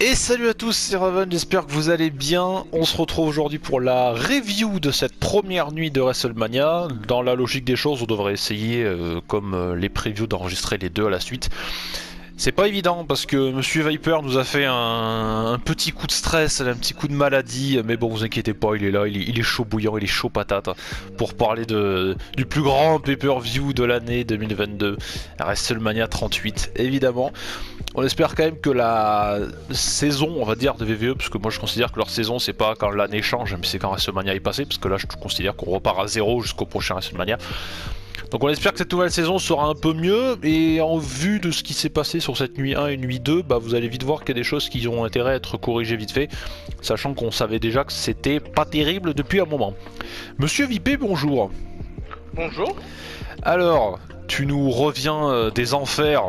Et salut à tous, c'est Raven, j'espère que vous allez bien. On se retrouve aujourd'hui pour la review de cette première nuit de WrestleMania. Dans la logique des choses, on devrait essayer, comme les previews, d'enregistrer les deux à la suite. C'est pas évident parce que Monsieur Viper nous a fait un petit coup de stress, un petit coup de maladie, mais bon, vous inquiétez pas, il est là, il est chaud bouillant, il est chaud patate pour parler du plus grand pay-per-view de l'année 2022, WrestleMania 38, évidemment. On espère quand même que la saison, on va dire, de WWE, parce que moi je considère que leur saison c'est pas quand l'année change, mais c'est quand WrestleMania est passé, parce que là je considère qu'on repart à zéro jusqu'au prochain WrestleMania. Donc on espère que cette nouvelle saison sera un peu mieux, et en vue de ce qui s'est passé sur cette nuit 1 et nuit 2, bah vous allez vite voir qu'il y a des choses qui ont intérêt à être corrigées vite fait, sachant qu'on savait déjà que c'était pas terrible depuis un moment. Monsieur Vipé, bonjour. Bonjour. Alors, tu nous reviens des enfers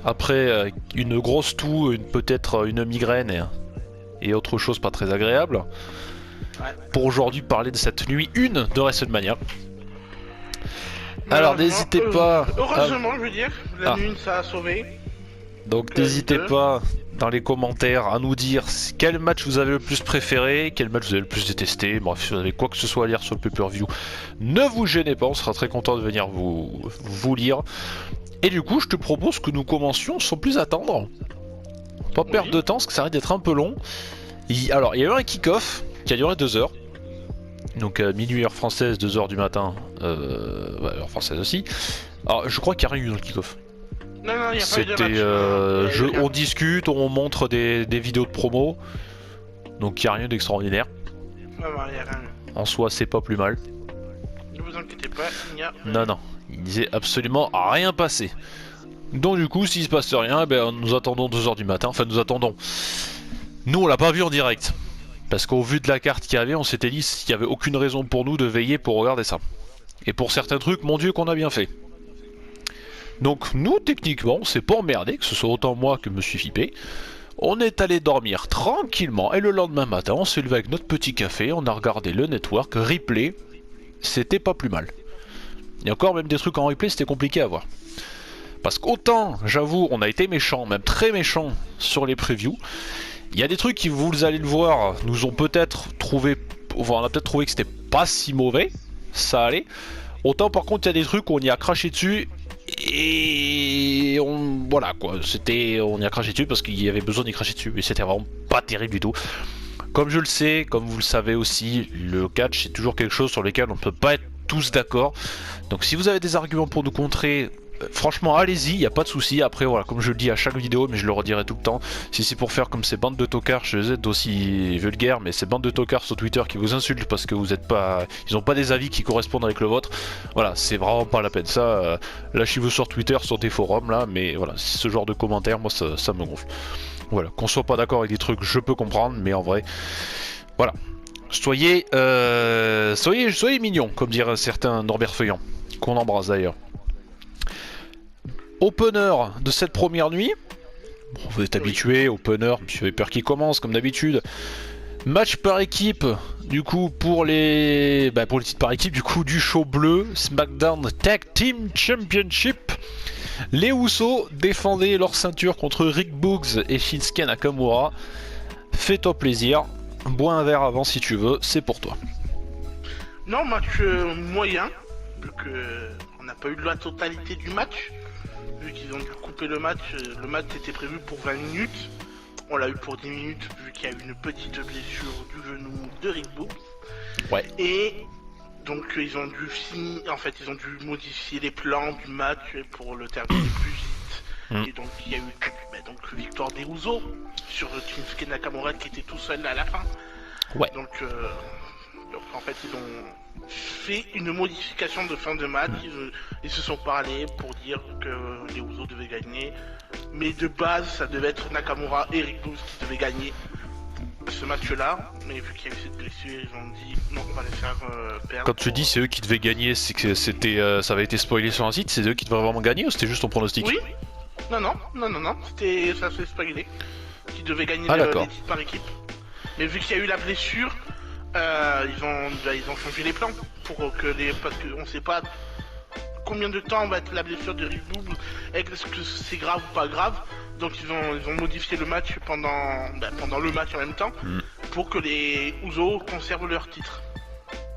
après une grosse toux, peut-être une migraine et autre chose pas très agréable, pour aujourd'hui parler de cette nuit 1 de WrestleMania. Alors n'hésitez pas... Heureusement, je veux dire, la nuit ça a sauvé. Donc n'hésitez pas dans les commentaires à nous dire quel match vous avez le plus préféré, quel match vous avez le plus détesté, bref, si vous avez quoi que ce soit à lire sur le pay-per-view, ne vous gênez pas, on sera très content de venir vous lire. Et du coup, je te propose que nous commencions sans plus attendre. Pas perdre de temps, parce que ça risque d'être un peu long. Alors, il y a eu un kick-off qui a duré 2 heures. Donc, minuit heure française, 2 heures du matin, heure française aussi. Alors, je crois qu'il n'y a rien eu dans le kick-off. Non, il n'y a pas eu de C'était, on discute, on montre des vidéos de promo. Donc, il n'y a rien d'extraordinaire. Non, il n'y a rien. En soi, c'est pas plus mal. Ne vous inquiétez pas, il n'y a rien. Non, il disait absolument rien passé. Donc du coup, s'il se passe rien, nous attendons 2 heures du matin. Enfin, nous attendons. Nous, on l'a pas vu en direct. Parce qu'au vu de la carte qu'il y avait, on s'était dit qu'il n'y avait aucune raison pour nous de veiller pour regarder ça. Et pour certains trucs, mon Dieu, qu'on a bien fait. Donc nous, techniquement, on s'est pas emmerdé, que ce soit autant moi que Monsieur Fipé. On est allé dormir tranquillement. Et le lendemain matin, on s'est levé avec notre petit café. On a regardé le network, replay. C'était pas plus mal. Et encore, même des trucs en replay, c'était compliqué à voir. Parce qu'autant, j'avoue, on a été méchants, même très méchants sur les previews. Il y a des trucs qui, vous allez le voir, nous ont peut-être trouvé... Enfin, on a peut-être trouvé que c'était pas si mauvais. Ça allait. Autant, par contre, il y a des trucs où on y a craché dessus. Et... voilà, quoi. On y a craché dessus parce qu'il y avait besoin d'y cracher dessus. Mais c'était vraiment pas terrible du tout. Comme je le sais, comme vous le savez aussi, le catch, c'est toujours quelque chose sur lequel on ne peut pas être tous d'accord. Donc si vous avez des arguments pour nous contrer, franchement allez-y, il n'y a pas de souci. Après voilà, comme je le dis à chaque vidéo, mais je le redirai tout le temps, si c'est pour faire comme ces bandes de tocards, je vais être aussi vulgaire, mais ces bandes de tocards sur Twitter qui vous insultent parce que vous êtes pas, ils n'ont pas des avis qui correspondent avec le vôtre, voilà, c'est vraiment pas la peine. Ça, lâchez-vous sur Twitter, sur des forums là, mais voilà, ce genre de commentaires, moi ça me gonfle. Voilà, qu'on soit pas d'accord avec des trucs, je peux comprendre, mais en vrai, voilà. Soyez mignons, comme dirait un certain Norbert Feuillant, qu'on embrasse d'ailleurs. Opener de cette première nuit. Bon, vous êtes habitués, opener, Monsieur Viper qui commence comme d'habitude. Match par équipe, du coup pour les titres par équipe, du coup du show bleu, SmackDown Tag Team Championship. Les Usos défendaient leur ceinture contre Rick Boogs et Shinsuke Nakamura. Fais-toi plaisir, bois un verre avant si tu veux, c'est pour toi. Non, match moyen, vu qu'on n'a pas eu la totalité du match. Vu qu'ils ont dû couper le match était prévu pour 20 minutes. On l'a eu pour 10 minutes, vu qu'il y a eu une petite blessure du genou de Rick Boogs. Ouais. Et... donc ils ont dû modifier les plans du match pour le terminer plus vite. Et donc il y a eu victoire des Usos sur Shinsuke Nakamura qui était tout seul à la fin. Ouais. Donc en fait ils ont fait une modification de fin de match. Ils se sont parlé pour dire que les Usos devaient gagner. Mais de base ça devait être Nakamura et Rick Boogs qui devaient gagner ce match-là, mais vu qu'il y a eu cette blessure, ils ont dit non, on va les faire perdre. Quand tu dis c'est eux qui devaient gagner, c'est que ça avait été spoilé sur un site, c'est eux qui devaient vraiment gagner ou c'était juste ton pronostic? Oui. Non, ça s'est spoilé. Qui devaient gagner les titres par équipe. Mais vu qu'il y a eu la blessure, ils ont changé les plans pour parce qu'on sait pas combien de temps va être la blessure de Rick Boogs, est-ce que c'est grave ou pas grave. Donc ils ont modifié le match pendant le match en même temps pour que les Usos conservent leur titre.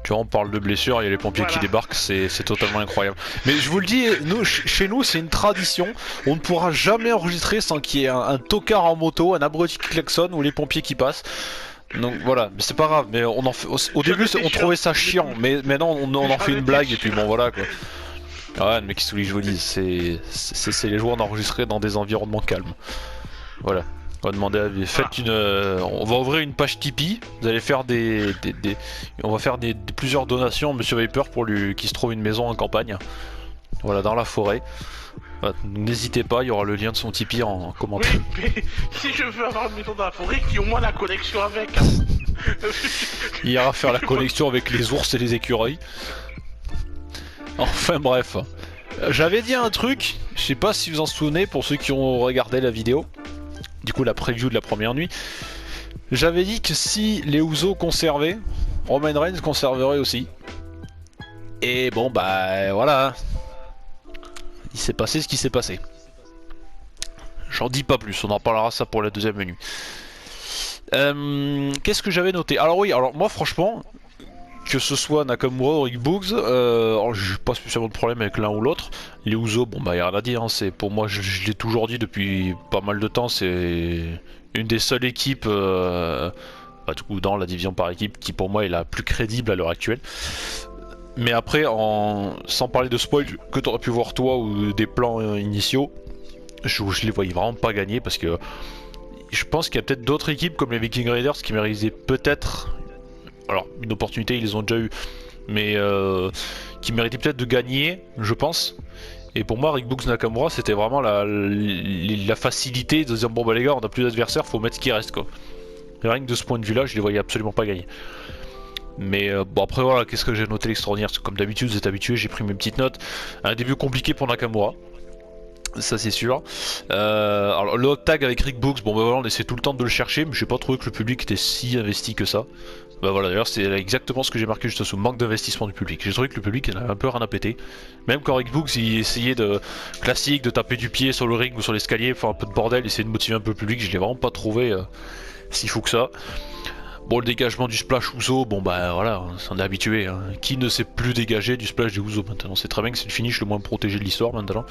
Tu vois, on parle de blessures, il y a les pompiers qui débarquent, c'est totalement incroyable. Mais je vous le dis, chez nous c'est une tradition, on ne pourra jamais enregistrer sans qu'il y ait un tocard en moto, un abruti qui klaxonne ou les pompiers qui passent. Donc voilà, mais c'est pas grave, mais on en fait, au début on trouvait ça chiant, mais maintenant on en fait une blague et puis bon voilà quoi. Ah ouais, mais qu'est-ce que je vous dis, c'est les joueurs d'enregistrer dans des environnements calmes. Voilà. On va demander faites une, on va ouvrir une page Tipeee. Vous allez faire on va faire plusieurs donations à Monsieur Viper pour qu'il se trouve une maison en campagne. Voilà, dans la forêt. Voilà, n'hésitez pas, il y aura le lien de son Tipeee en commentaire. Oui, mais si je veux avoir une maison dans la forêt, qui au moins la connexion avec. Il ira faire la connexion avec les ours et les écureuils. Enfin bref. J'avais dit un truc, je sais pas si vous en souvenez pour ceux qui ont regardé la vidéo. Du coup la preview de la première nuit. J'avais dit que si les Usos conservaient, Roman Reigns conserverait aussi. Et bon bah voilà. Il s'est passé ce qui s'est passé. J'en dis pas plus, on en parlera ça pour la deuxième nuit. Qu'est-ce que j'avais noté? Alors oui, alors moi franchement, que ce soit Nakamura ou Rick Boogs, j'ai pas spécialement de problème avec l'un ou l'autre. Les Usos, bon bah y'a rien à dire, hein, c'est pour moi, je l'ai toujours dit depuis pas mal de temps, c'est une des seules équipes, du coup dans la division par équipe, qui pour moi est la plus crédible à l'heure actuelle. Mais après, sans parler de spoil que t'aurais pu voir toi ou des plans initiaux, je les voyais vraiment pas gagner parce que je pense qu'il y a peut-être d'autres équipes comme les Viking Raiders qui méritaient peut-être, alors une opportunité ils les ont déjà eu, mais qui méritaient peut-être de gagner, je pense. Et pour moi, Rick Boogs Nakamura, c'était vraiment la facilité de dire bon bah les gars, on a plus d'adversaires, faut mettre ce qui reste quoi. Et rien que de ce point de vue-là, je les voyais absolument pas gagner. Mais bon après voilà, qu'est-ce que j'ai noté l'extraordinaire? Comme d'habitude, vous êtes habitués, j'ai pris mes petites notes. Un début compliqué pour Nakamura. Ça c'est sûr. Alors le hot tag avec Rick Boogs, bon bah voilà, on essaie tout le temps de le chercher, mais j'ai pas trouvé que le public était si investi que ça. Bah voilà, d'ailleurs c'est exactement ce que j'ai marqué juste en dessous, manque d'investissement du public. J'ai trouvé que le public il avait un peu rien à péter. Même quand Rick Boogs il essayait de classique, de taper du pied sur le ring ou sur l'escalier, faire un peu de bordel, essayer de motiver un peu le public, je l'ai vraiment pas trouvé si fou que ça. Bon, le dégagement du splash Uso, bon bah voilà, on est habitué. Hein. Qui ne sait plus dégager du splash des Uso maintenant? C'est très bien que c'est le finish le moins protégé de l'histoire maintenant.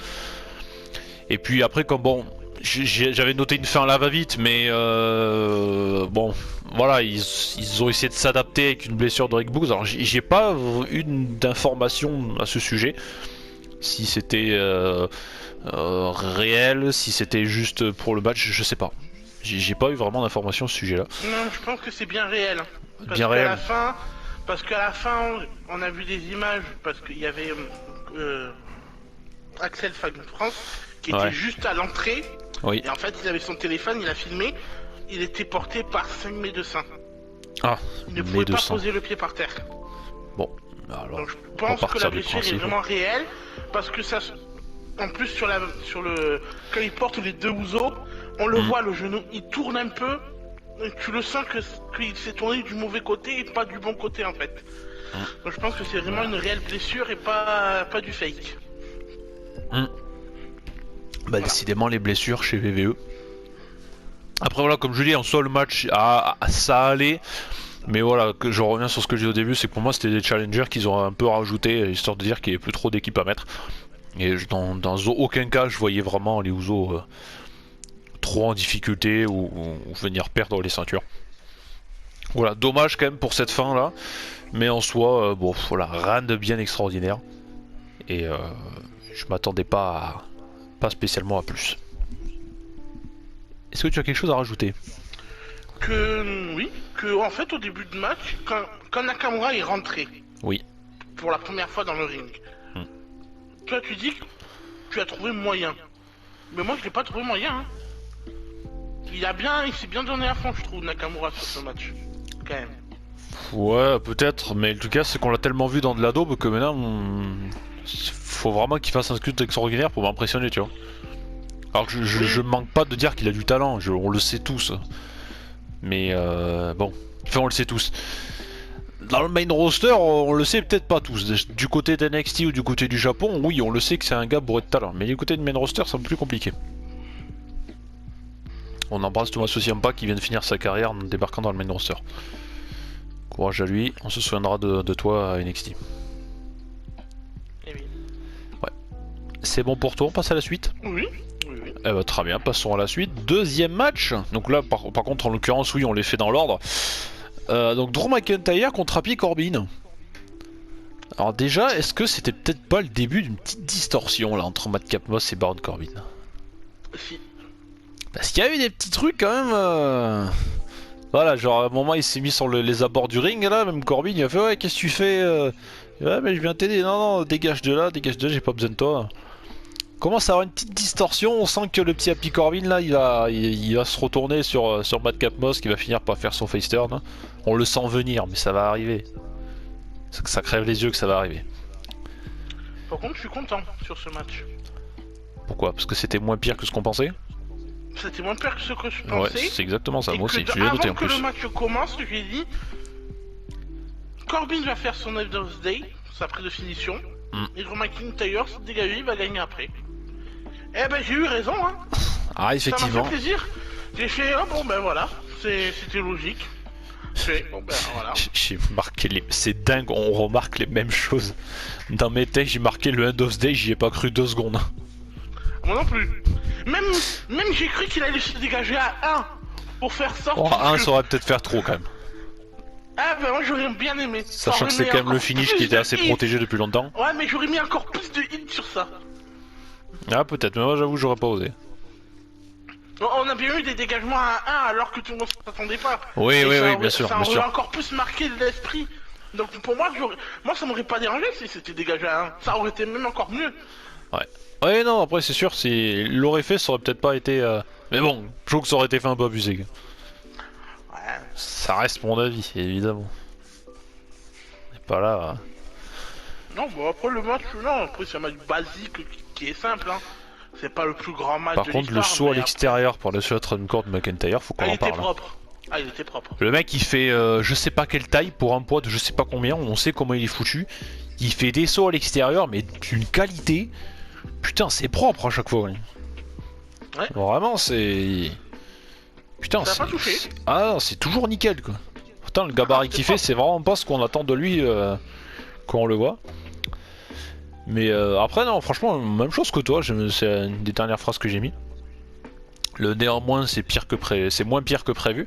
Et puis après, comme bon, j'avais noté une fin là va-vite, mais bon, voilà, ils ont essayé de s'adapter avec une blessure de Rick Boogs. Alors j'ai pas eu d'informations à ce sujet, si c'était réel, si c'était juste pour le match, je sais pas. J'ai pas eu vraiment d'informations à ce sujet-là. Non, je pense que c'est bien réel. Bien réel. Parce qu'à la fin, on a vu des images, parce qu'il y avait Axel Fag France qui était juste à l'entrée. Oui. Et en fait, il avait son téléphone, il a filmé. Il était porté par 5 médecins. Ah, il ne pouvait pas poser le pied par terre. Bon, alors. Donc je pense que la blessure est vraiment réelle. Parce que ça. En plus, quand il porte les deux Usos, on le voit, le genou, il tourne un peu. Et tu le sens qu'il s'est tourné du mauvais côté et pas du bon côté en fait. Donc je pense que c'est vraiment une réelle blessure et pas du fake. Bah voilà. Décidément les blessures chez VVE. Après voilà, comme je dis, en soi le match ça allait. Mais voilà, que je reviens sur ce que j'ai dit au début, c'est que pour moi c'était des challengers qu'ils ont un peu rajouté, histoire de dire qu'il n'y avait plus trop d'équipes à mettre. Et dans aucun cas je voyais vraiment les Usos trop en difficulté ou venir perdre les ceintures. Voilà, dommage quand même pour cette fin là. Mais en soi, bon voilà, rien de bien extraordinaire. Et je m'attendais pas spécialement à plus. Est-ce que tu as quelque chose à rajouter? Oui, que en fait au début de match, quand Nakamura est rentré, oui, pour la première fois dans le ring, toi tu dis que tu as trouvé moyen. Mais moi je l'ai pas trouvé moyen. Hein. Il s'est bien donné à fond, je trouve, Nakamura sur ce match, quand même. Ouais, peut-être, mais en tout cas c'est qu'on l'a tellement vu dans de la daube que maintenant faut vraiment qu'il fasse un sculpte extraordinaire pour m'impressionner, tu vois. Alors que je manque pas de dire qu'il a du talent, on le sait tous. Mais bon, enfin on le sait tous. dans le main roster, on le sait peut-être pas tous. Du côté d'NXT ou du côté du Japon, oui, on le sait que c'est un gars bourré de talent. Mais du côté de main roster, c'est un peu plus compliqué. On embrasse Thomas Ciampa qui vient de finir sa carrière en débarquant dans le main roster. Courage à lui, on se souviendra de toi à NXT. Eh oui. Ouais. C'est bon pour toi, on passe à la suite? Oui, oui, oui. Eh ben, très bien, passons à la suite. Deuxième match. Donc là, par contre, en l'occurrence, oui, on les fait dans l'ordre. Donc Drew McIntyre contre Happy Corbin. Alors déjà, est-ce que c'était peut-être pas le début d'une petite distorsion là entre Madcap Moss et Baron Corbin? Si. Parce qu'il y a eu des petits trucs quand même. Voilà, genre à un moment il s'est mis sur les abords du ring là, même Corbin il a fait ouais qu'est-ce que tu fais Ouais mais je viens t'aider, non dégage de là, j'ai pas besoin de toi. Commence à avoir une petite distorsion, on sent que le petit Happy Corbin là il va se retourner sur Madcap Moss qui va finir par faire son face turn. On le sent venir mais ça va arriver. Ça crève les yeux que ça va arriver. Par contre je suis content sur ce match. Pourquoi? Parce que c'était moins pire que ce qu'on pensait? C'était moins pire que ce que je Ouais, pensais. c'est exactement ça, Et moi aussi, que je l'ai noté en avant que plus. le match commence, j'ai dit Corbin va faire son End of Day, sa prise de finition. Et Drew McIntyre s'est dégagé, il va gagner après. Eh ben j'ai eu raison, hein. Ah, effectivement. Ça m'a fait plaisir. J'ai fait, oh bon ben voilà, c'était logique. Bon ben voilà. J'ai marqué les... C'est dingue, on remarque les mêmes choses. Dans mes textes, j'ai marqué le End of Day, j'y ai pas cru 2 secondes. Moi non plus. Même j'ai cru qu'il allait se dégager à 1 pour faire sorte. Oh, un ça aurait peut-être faire trop quand même. Ah ben moi j'aurais bien aimé. Sachant que c'est quand même le finish qui était assez protégé depuis longtemps. Ouais mais j'aurais mis encore plus de hits sur ça. Ah peut-être, mais moi j'avoue j'aurais pas osé. On a bien eu des dégagements à 1 alors que tout le monde s'attendait pas. Oui, Et oui, ça oui, aurait- bien sûr, Ça bien aurait sûr. encore plus marqué l'esprit. Donc pour moi, ça m'aurait pas dérangé si c'était dégagé à 1. Ça aurait été même encore mieux. Ouais. Ouais, non, après c'est sûr, si l'aurait fait, ça aurait peut-être pas été... Mais bon, je trouve que ça aurait été fait un peu abusé. Ouais. Ça reste mon avis, évidemment. C'est pas là... Non, bon après le match, non, après c'est un match basique qui est simple. Hein. C'est pas le plus grand match Par de contre, le l'histoire, saut à mais l'extérieur pour la suite de McIntyre, faut qu'on il en était parle. propre. Ah, il était propre. Le mec il fait je sais pas quelle taille pour un poids de je sais pas combien, on sait comment il est foutu. Il fait des sauts à l'extérieur mais d'une qualité. Putain c'est propre à chaque fois. Ouais. Vraiment c'est... Putain Ça a c'est... pas touché. Ah c'est toujours nickel quoi. Putain le gabarit qu'il fait c'est vraiment pas ce qu'on attend de lui quand on le voit. Mais après non franchement même chose que toi, c'est une des dernières phrases que j'ai mis. Le néanmoins c'est moins pire que prévu.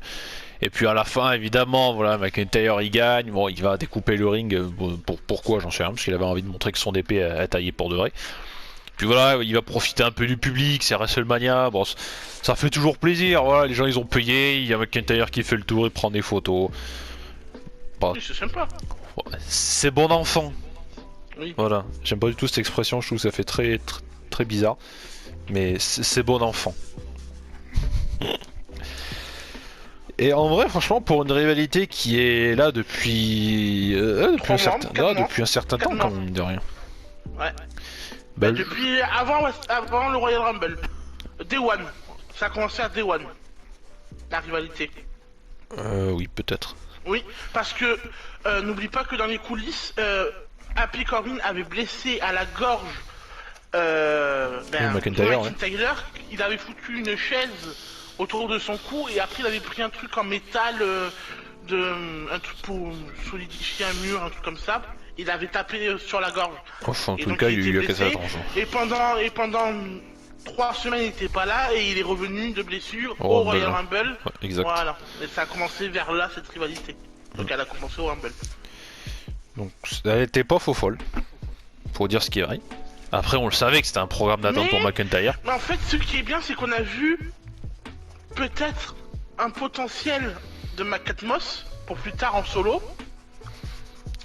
Et puis à la fin évidemment voilà McIntyre il gagne, bon il va découper le ring, pourquoi j'en sais rien, parce qu'il avait envie de montrer que son épée est taillée pour de vrai. Puis voilà il va profiter un peu du public, c'est WrestleMania, bon ça fait toujours plaisir, voilà les gens ils ont payé, il y a McIntyre qui fait le tour, il prend des photos. Bah, Oui, c'est sympa. c'est bon enfant. Oui. Voilà, j'aime pas du tout cette expression, je trouve que ça fait très bizarre. Mais c'est bon enfant. Et en vrai, franchement, pour une rivalité qui est là depuis un certain temps, quand même, de rien. Ouais. Bah, Depuis avant le Royal Rumble. Day One. Ça a commencé à Day One. La rivalité. oui, peut-être. Oui, parce que n'oublie pas que dans les coulisses, Happy Corbin avait blessé à la gorge McIntyre, McIntyre. Il avait foutu une chaise autour de son cou et après il avait pris un truc en métal, un truc pour solidifier un mur, un truc comme ça. Il avait tapé sur la gorge. Enfin, en Et tout donc, cas, il il y a était cassé la blessé. tronche. Et pendant 3 semaines, il n'était pas là et il est revenu de blessure Au au Rumble. Royal Rumble. Ouais, exact. Voilà. Et ça a commencé vers là, cette rivalité. Donc elle a commencé au Rumble. Donc, elle était pas faux folle. Faut dire ce qui est vrai. Après, on le savait que c'était un programme d'attente Mais- pour McIntyre. Mais en fait, ce qui est bien, c'est qu'on a vu peut-être un potentiel de McAtmos pour plus tard en solo.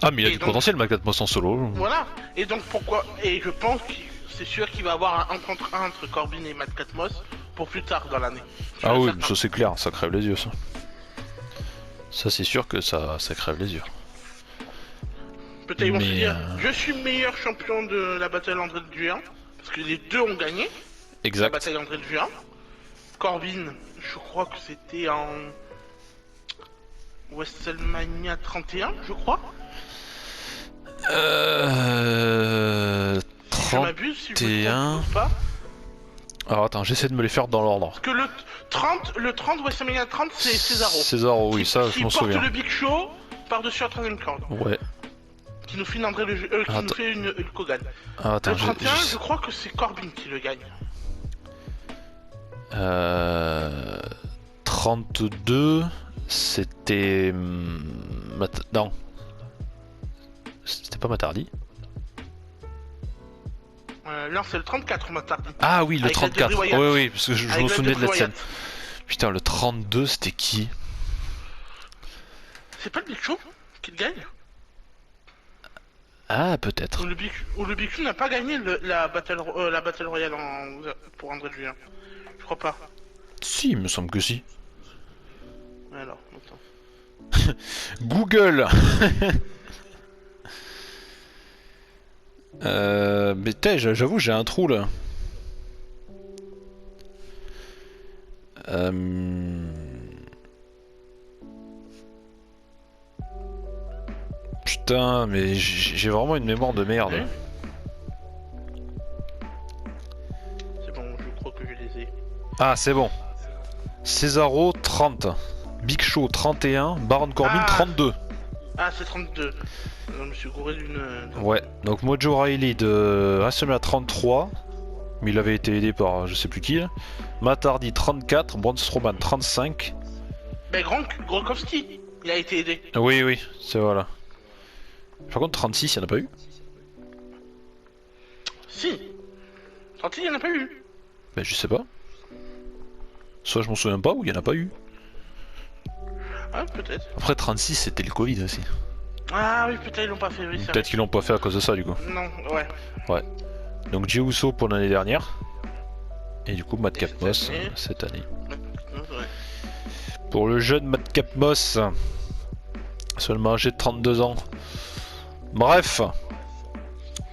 Ah, mais il a Et du donc- potentiel, McAtmos en solo. Voilà. Et donc pourquoi... Et je pense que c'est sûr qu'il va avoir un 1 contre 1 entre Corbin et McAtmos pour plus tard dans l'année. Ah oui, Certain. ça c'est clair, ça crève les yeux, ça. Ça, c'est sûr que ça crève les yeux. Peut-être ils vont se Mais, dire, je suis meilleur champion de la bataille André de Juin. Parce que les deux ont gagné. La Exact. bataille André de Juin. Corbin, je crois que c'était en WrestleMania 31, je crois. Si je m'abuse, si je me 31. trompe pas. Alors attends, j'essaie de me les faire dans l'ordre. Parce que le 30 WrestleMania 30, c'est Cesaro. Cesaro, oui, ça je m'en Qui porte souviens. le Big Show par-dessus la troisième corde. Ouais. Qui nous fait une André qui nous fait une Kogan. Ah, attends, Le 31, je crois que c'est Corbin qui le gagne. 32, c'était... Non. C'était pas Matardi. Non, c'est le 34, Matardi. Ah oui, le Avec la 34. Debris Oui, Wyatt. oui, parce que je Avec me la souvenais de la Debris scène. Wyatt. Putain, le 32, c'était qui? C'est pas le Big Show qui le gagne? Ah, peut-être. Ou le Big Show n'a pas gagné la Battle Royale pour André de Julien. Je crois pas. Si, il me semble que si. Alors, attends. Google. Mais j'avoue, j'ai un trou là. Putain, mais j'ai vraiment une mémoire de merde. Ouais. C'est bon, je crois que je les ai. Ah, c'est bon. Cesaro 30, Big Show 31, Baron Corbin Ah. 32. Ah, c'est 32. Je me suis gouré d'une... Ouais, donc Mojo Riley de WrestleMania 33, mais il avait été aidé par je sais plus qui. Là. Matt Hardy 34, Braun Strowman 35. Mais Gronkowski, il a été aidé. Oui, oui, c'est voilà. Par contre 36, il n'y en a pas eu. Si. 36, il n'y en a pas eu. Ben je sais pas. Soit je m'en souviens pas ou il y en a pas eu. Ah, peut-être. Après 36 c'était le Covid aussi. Ah oui, peut-être ils l'ont pas fait, oui, c'est Peut-être qu'ils l'ont pas fait à cause de ça du coup. vrai. Non, ouais. Ouais. Donc Jey Uso pour l'année dernière. Et du coup Madcap cette Moss année. cette année. Ouais. Pour le jeune Madcap Moss, seulement âgé de 32 ans. Bref.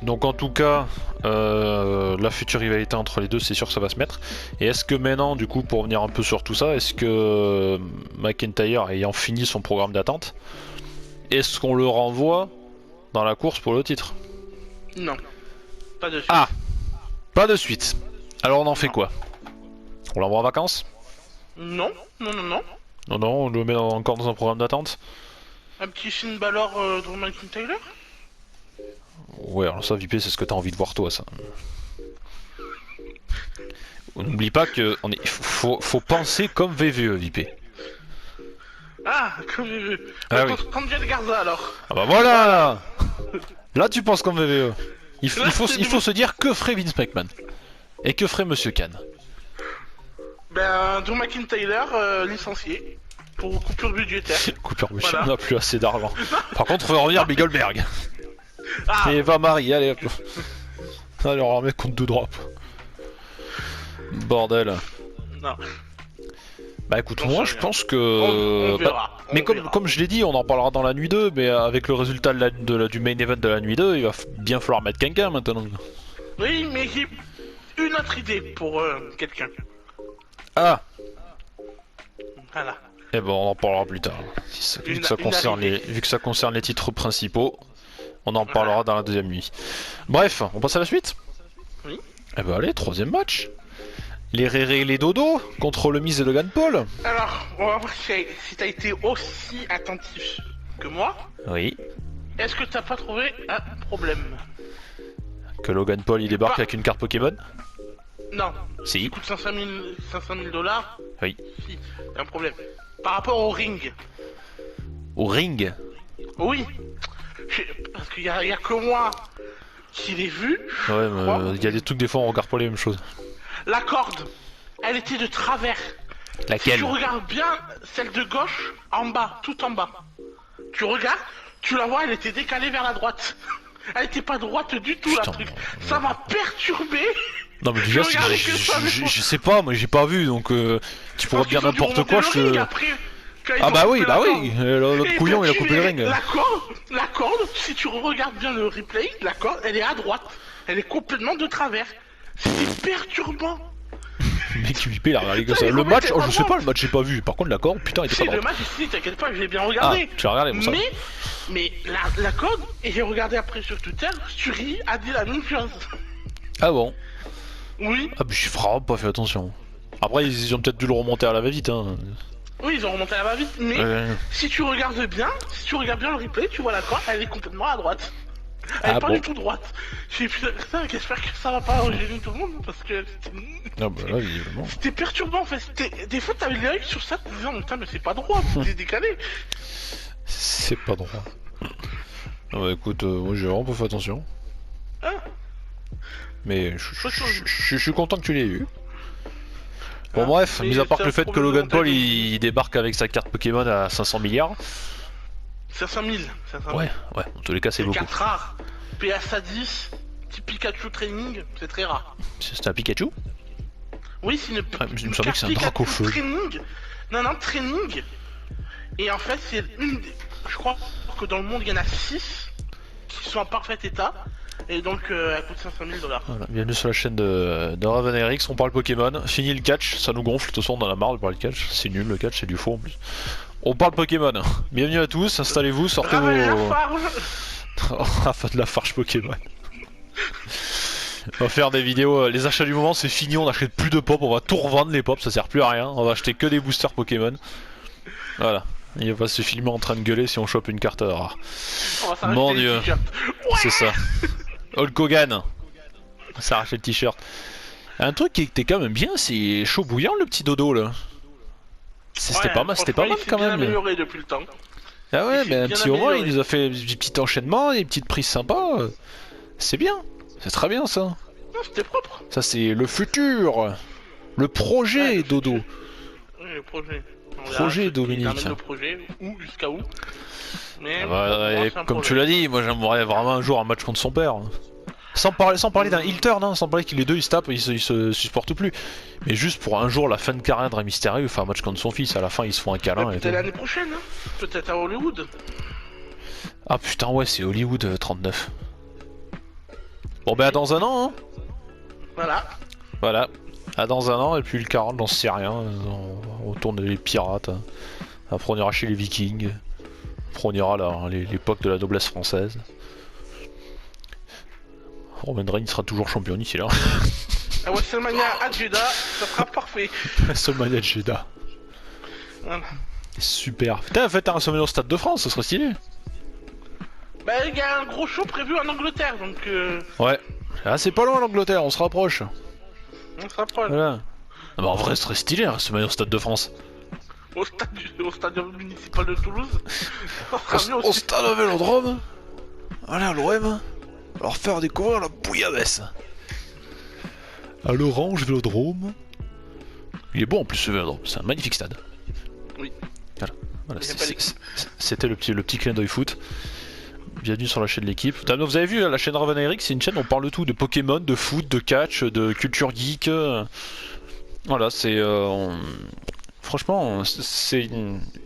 Donc en tout cas, la future rivalité entre les deux, c'est sûr que ça va se mettre. Et est-ce que maintenant, du coup, pour revenir un peu sur tout ça, est-ce que McIntyre, ayant fini son programme d'attente, est-ce qu'on le renvoie dans la course pour le titre? Non. Pas de suite. Ah, pas de suite. Alors on en fait Non. quoi? On l'envoie en vacances? Non, non, non, non. Non, non, on le met encore dans un programme d'attente? Un petit Finn Balor Drew McIntyre. Ouais, alors ça, VP, c'est ce que t'as envie de voir toi, ça. N'oublie pas que faut penser comme VVE, VP. Ah, comme je veux. Ah oui. Contre Angel Garza alors. Ah bah voilà. Là, tu penses comme VVE. Il faut se dire que ferait Vince McMahon. Et que ferait Monsieur Khan. Ben, Drew McIntyre licencié pour coupure budgétaire. Coupeur Monsieur, Voilà. on n'a plus assez d'argent. Par contre, faut revenir Big Goldberg. Ah, Et va Marie, allez hop. Allez, on va remettre contre deux drops. Bordel. non. Bah écoute, J'en moi sais je rien. pense que... On verra. Mais on verra. comme je l'ai dit, on en parlera dans la nuit 2, mais avec le résultat du main event de la nuit 2, il va bien falloir mettre quelqu'un maintenant. Oui, mais j'ai une autre idée pour quelqu'un. Ah. Voilà. Eh ben on en parlera plus tard. Vu que ça concerne les titres principaux, on en parlera dans la deuxième nuit. Bref, on passe à la suite? Oui. Eh ben allez, troisième match. Les Réré et les Dodo contre le Miz et Logan Paul. Alors, on va voir si t'as été aussi attentif que moi. Oui. Est-ce que t'as pas trouvé un problème? Que Logan Paul il débarque Bah. avec une carte Pokémon? Non. Si. Il coûte 500 000 $. Oui. Si, y a un problème. Par rapport au ring. Au ring. Oui. Parce qu'il y a que moi qui l'ai vu. Ouais, je crois. mais il y a des trucs des fois on regarde pas les mêmes choses. La corde, elle était de travers. Si Laquelle? tu regardes bien celle de gauche, en bas, tout en bas. Tu regardes, tu la vois, elle était décalée vers la droite. Elle était pas droite du tout, Putain, la truc. Ça m'a perturbé. Non mais déjà, regardais que ça, mais je sais pas, moi j'ai pas vu, donc tu pourrais Parce dire qu'ils ont dû n'importe remonter quoi, le je ring te... après, quand ils Ah ont bah oui, coupé la corde. l'autre Et couillon il a quand coupé le ring. La corde, si tu regardes bien le replay, la corde, elle est à droite. Elle est complètement de travers. C'était perturbant. Le mec UIP il a regardé comme Ça, ça. ils Le ont match, fait oh, je sais vraiment- pas, le match j'ai pas vu. Par contre l'accord, putain il était Si, pas le drôle. match ici, t'inquiète pas, je l'ai bien Ah, regardé. tu l'as regardé pour ça. Mais la code, et j'ai regardé après sur Twitter, Suri a dit la même chose. Ah bon? Oui, Ah bah j'ai vraiment pas fait attention. Après ils ont peut-être dû le remonter à la va-vite hein. oui, ils ont remonté la va-vite, mais si tu regardes bien le replay, tu vois la corde, elle est complètement à droite. Elle est Ah pas bon. du tout droite. J'ai putain, j'espère que ça va pas gêner tout le monde parce que Ah bah là visiblement. c'était perturbant en fait. Des fois t'avais l'œil sur ça, tu disais putain mais c'est pas droit, c'est décalé. C'est pas droit. Ah bah écoute, moi j'ai vraiment pas fait attention. Hein. Mais je suis content que tu l'aies eu. Bon bref, mais mis à part c'est le un fait que problème Logan de Paul mentalité. il débarque avec sa carte Pokémon à 500 milliards. 500 000. 500 000. Ouais, en tous les cas c'est C'est beaucoup. 4 rares. PSA 10, petit Pikachu training, c'est très rare. C'est un Pikachu? Oui, c'est une. Il me semblait que c'est un carte drac au Pikachu feu. Training. Non, training. Et en fait, c'est une des. Je crois que dans le monde, il y en a 6 qui sont en parfait état. Et donc, elle coûte 500 000 $. Voilà, bienvenue sur la chaîne de Raven RX, on parle Pokémon. Fini le catch, ça nous gonfle, de toute façon on en a marre de parler de catch. C'est nul le catch, c'est du faux en plus. On parle Pokémon. Bienvenue à tous, installez-vous, sortez Ramène la vos... farge. Enfin de la farge Pokémon. On va faire des vidéos, les achats du moment c'est fini, on achète plus de pop, on va tout revendre les pop, ça sert plus à rien, on va acheter que des boosters Pokémon. Voilà, il va pas se filmer en train de gueuler si on chope une carte rare. On va s'arracher Mon les dieu, t-shirts. c'est ça. Hulk Hogan, ça arrache le t-shirt. Un truc qui était quand même bien, c'est chaud bouillant le petit dodo là. C'était Ouais, pas mal, c'était pas franchement, mal il s'est quand bien même. amélioré depuis le temps. Ah ouais, il mais s'est un bien petit moment, il amélioré. nous a fait des petits enchaînements, des petites prises sympas. C'est bien, c'est très bien ça. Non, c'était propre. Ça c'est le futur, le projet Ouais, Dodo. Oui, le projet. On verra Projet, qui Dominique. termine le projet, ou jusqu'à où. Mais Ah bah, pour moi, c'est un comme tu projet. l'as dit, moi j'aimerais vraiment un jour un match contre son père. Sans parler d'un heel turn, hein, sans parler que les deux ils se tapent, ils se supportent plus. Mais juste pour un jour la fin de carrière de Rey Mysterio, faire un match contre son fils, à la fin ils se font un câlin et Peut-être tout. l'année prochaine, hein. Peut-être à Hollywood. Ah putain ouais c'est Hollywood 39. Bon bah à dans un an hein. Voilà. Voilà. À dans un an et puis le 40 j'en sais rien. On retourne les pirates. Hein. Après on ira chez les vikings. Après on ira là, l'époque de la noblesse française. Roman Reigns sera toujours champion d'ici là. À WrestleMania à Jeddah, ça sera parfait. WrestleMania de Jeddah. Voilà. Super. Putain, faites un WrestleMania au Stade de France, ce serait stylé. Bah, il y a un gros show prévu en Angleterre, donc Ouais. Ah, c'est pas loin l'Angleterre, on se rapproche. on se rapproche. Voilà. Ah bah en vrai, ce serait stylé un WrestleMania au Stade de France. Au stade municipal de Toulouse. Ça sera mieux Au aussi. Stade Vélodrome. Allez à l'OM. Alors faire découvrir la bouillabaisse. À l'Orange Vélodrome. Il est beau en plus ce Vélodrome, c'est un magnifique stade. Oui. Voilà, Il y a pas d'équipe. c'était le petit clin d'œil foot. Bienvenue sur la chaîne de l'équipe. Vous avez vu la chaîne Raven Eric, c'est une chaîne où on parle de tout, de Pokémon, de foot, de catch, de culture geek. Voilà, c'est franchement c'est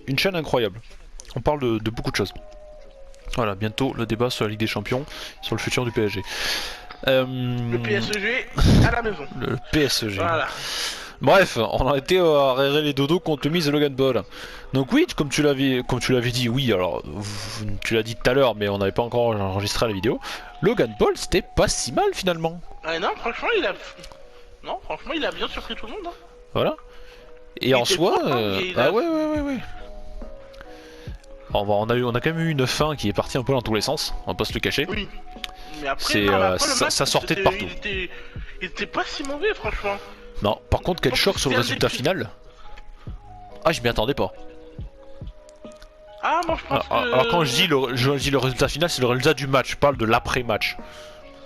une chaîne incroyable. On parle de beaucoup de choses. Voilà, bientôt le débat sur la Ligue des Champions, sur le futur du PSG. Le PSG à la maison. Le PSG. Voilà. Bref, on a été à raider les dodos contre mise de Logan Paul. Donc oui, comme tu l'avais dit, oui, alors tu l'as dit tout à l'heure, mais on n'avait pas encore enregistré la vidéo. Logan Paul, c'était pas si mal finalement. Ah non, franchement, il a bien surpris tout le monde. Hein. Voilà. Et Il en était soi, propre, hein, il ah a- ouais. On a quand même eu une fin qui est partie un peu dans tous les sens, on va pas se le cacher. Oui. Mais après, C'est, non, mais après, le ça- match, ça sortait de partout. Il était pas si mauvais, franchement. Non, par contre, quel En choc plus, sur le c'est un résultat des- final. Ah, je m'y attendais pas. Ah, moi je pense que. Alors quand je dis le résultat final, c'est le résultat du match, je parle de l'après-match.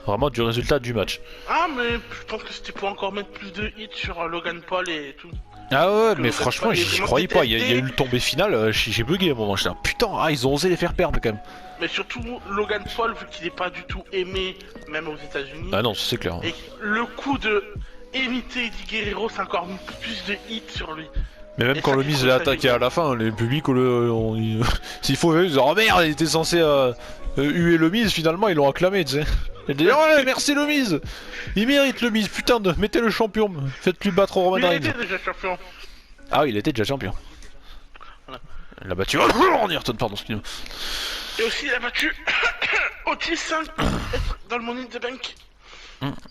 Vraiment du résultat du match. Ah, mais je pense que c'était pour encore mettre plus de hits sur Logan Paul et tout. Ah ouais, Que mais Logan franchement, Paul est j'y vraiment croyais pas. Il y a détesté. eu le tombé final, j'ai bugué à un moment. J'étais là, putain, ils ont osé les faire perdre quand même. Mais surtout, Logan Paul, vu qu'il est pas du tout aimé, même aux États-Unis. Ah non, c'est clair. Et le coup de imiter Eddie Guerrero, c'est encore mis plus de hits sur lui. Mais même Et quand ça, le il Miz faut l'a ça, attaqué je à la fin, les publics, s'il faut, ils disent oh merde, il était censé huer le Miz, finalement ils l'ont acclamé, tu sais. Ils disent ouais, merci le Miz, il mérite le Miz, putain de mettez le champion, faites-lui battre Roman Mais il Reigns. était déjà champion. Ah oui, il était déjà champion. Voilà. Il a battu on y retourne, pardon, excuse-moi. Et aussi, il a battu Otis 5 dans le Money in the Bank.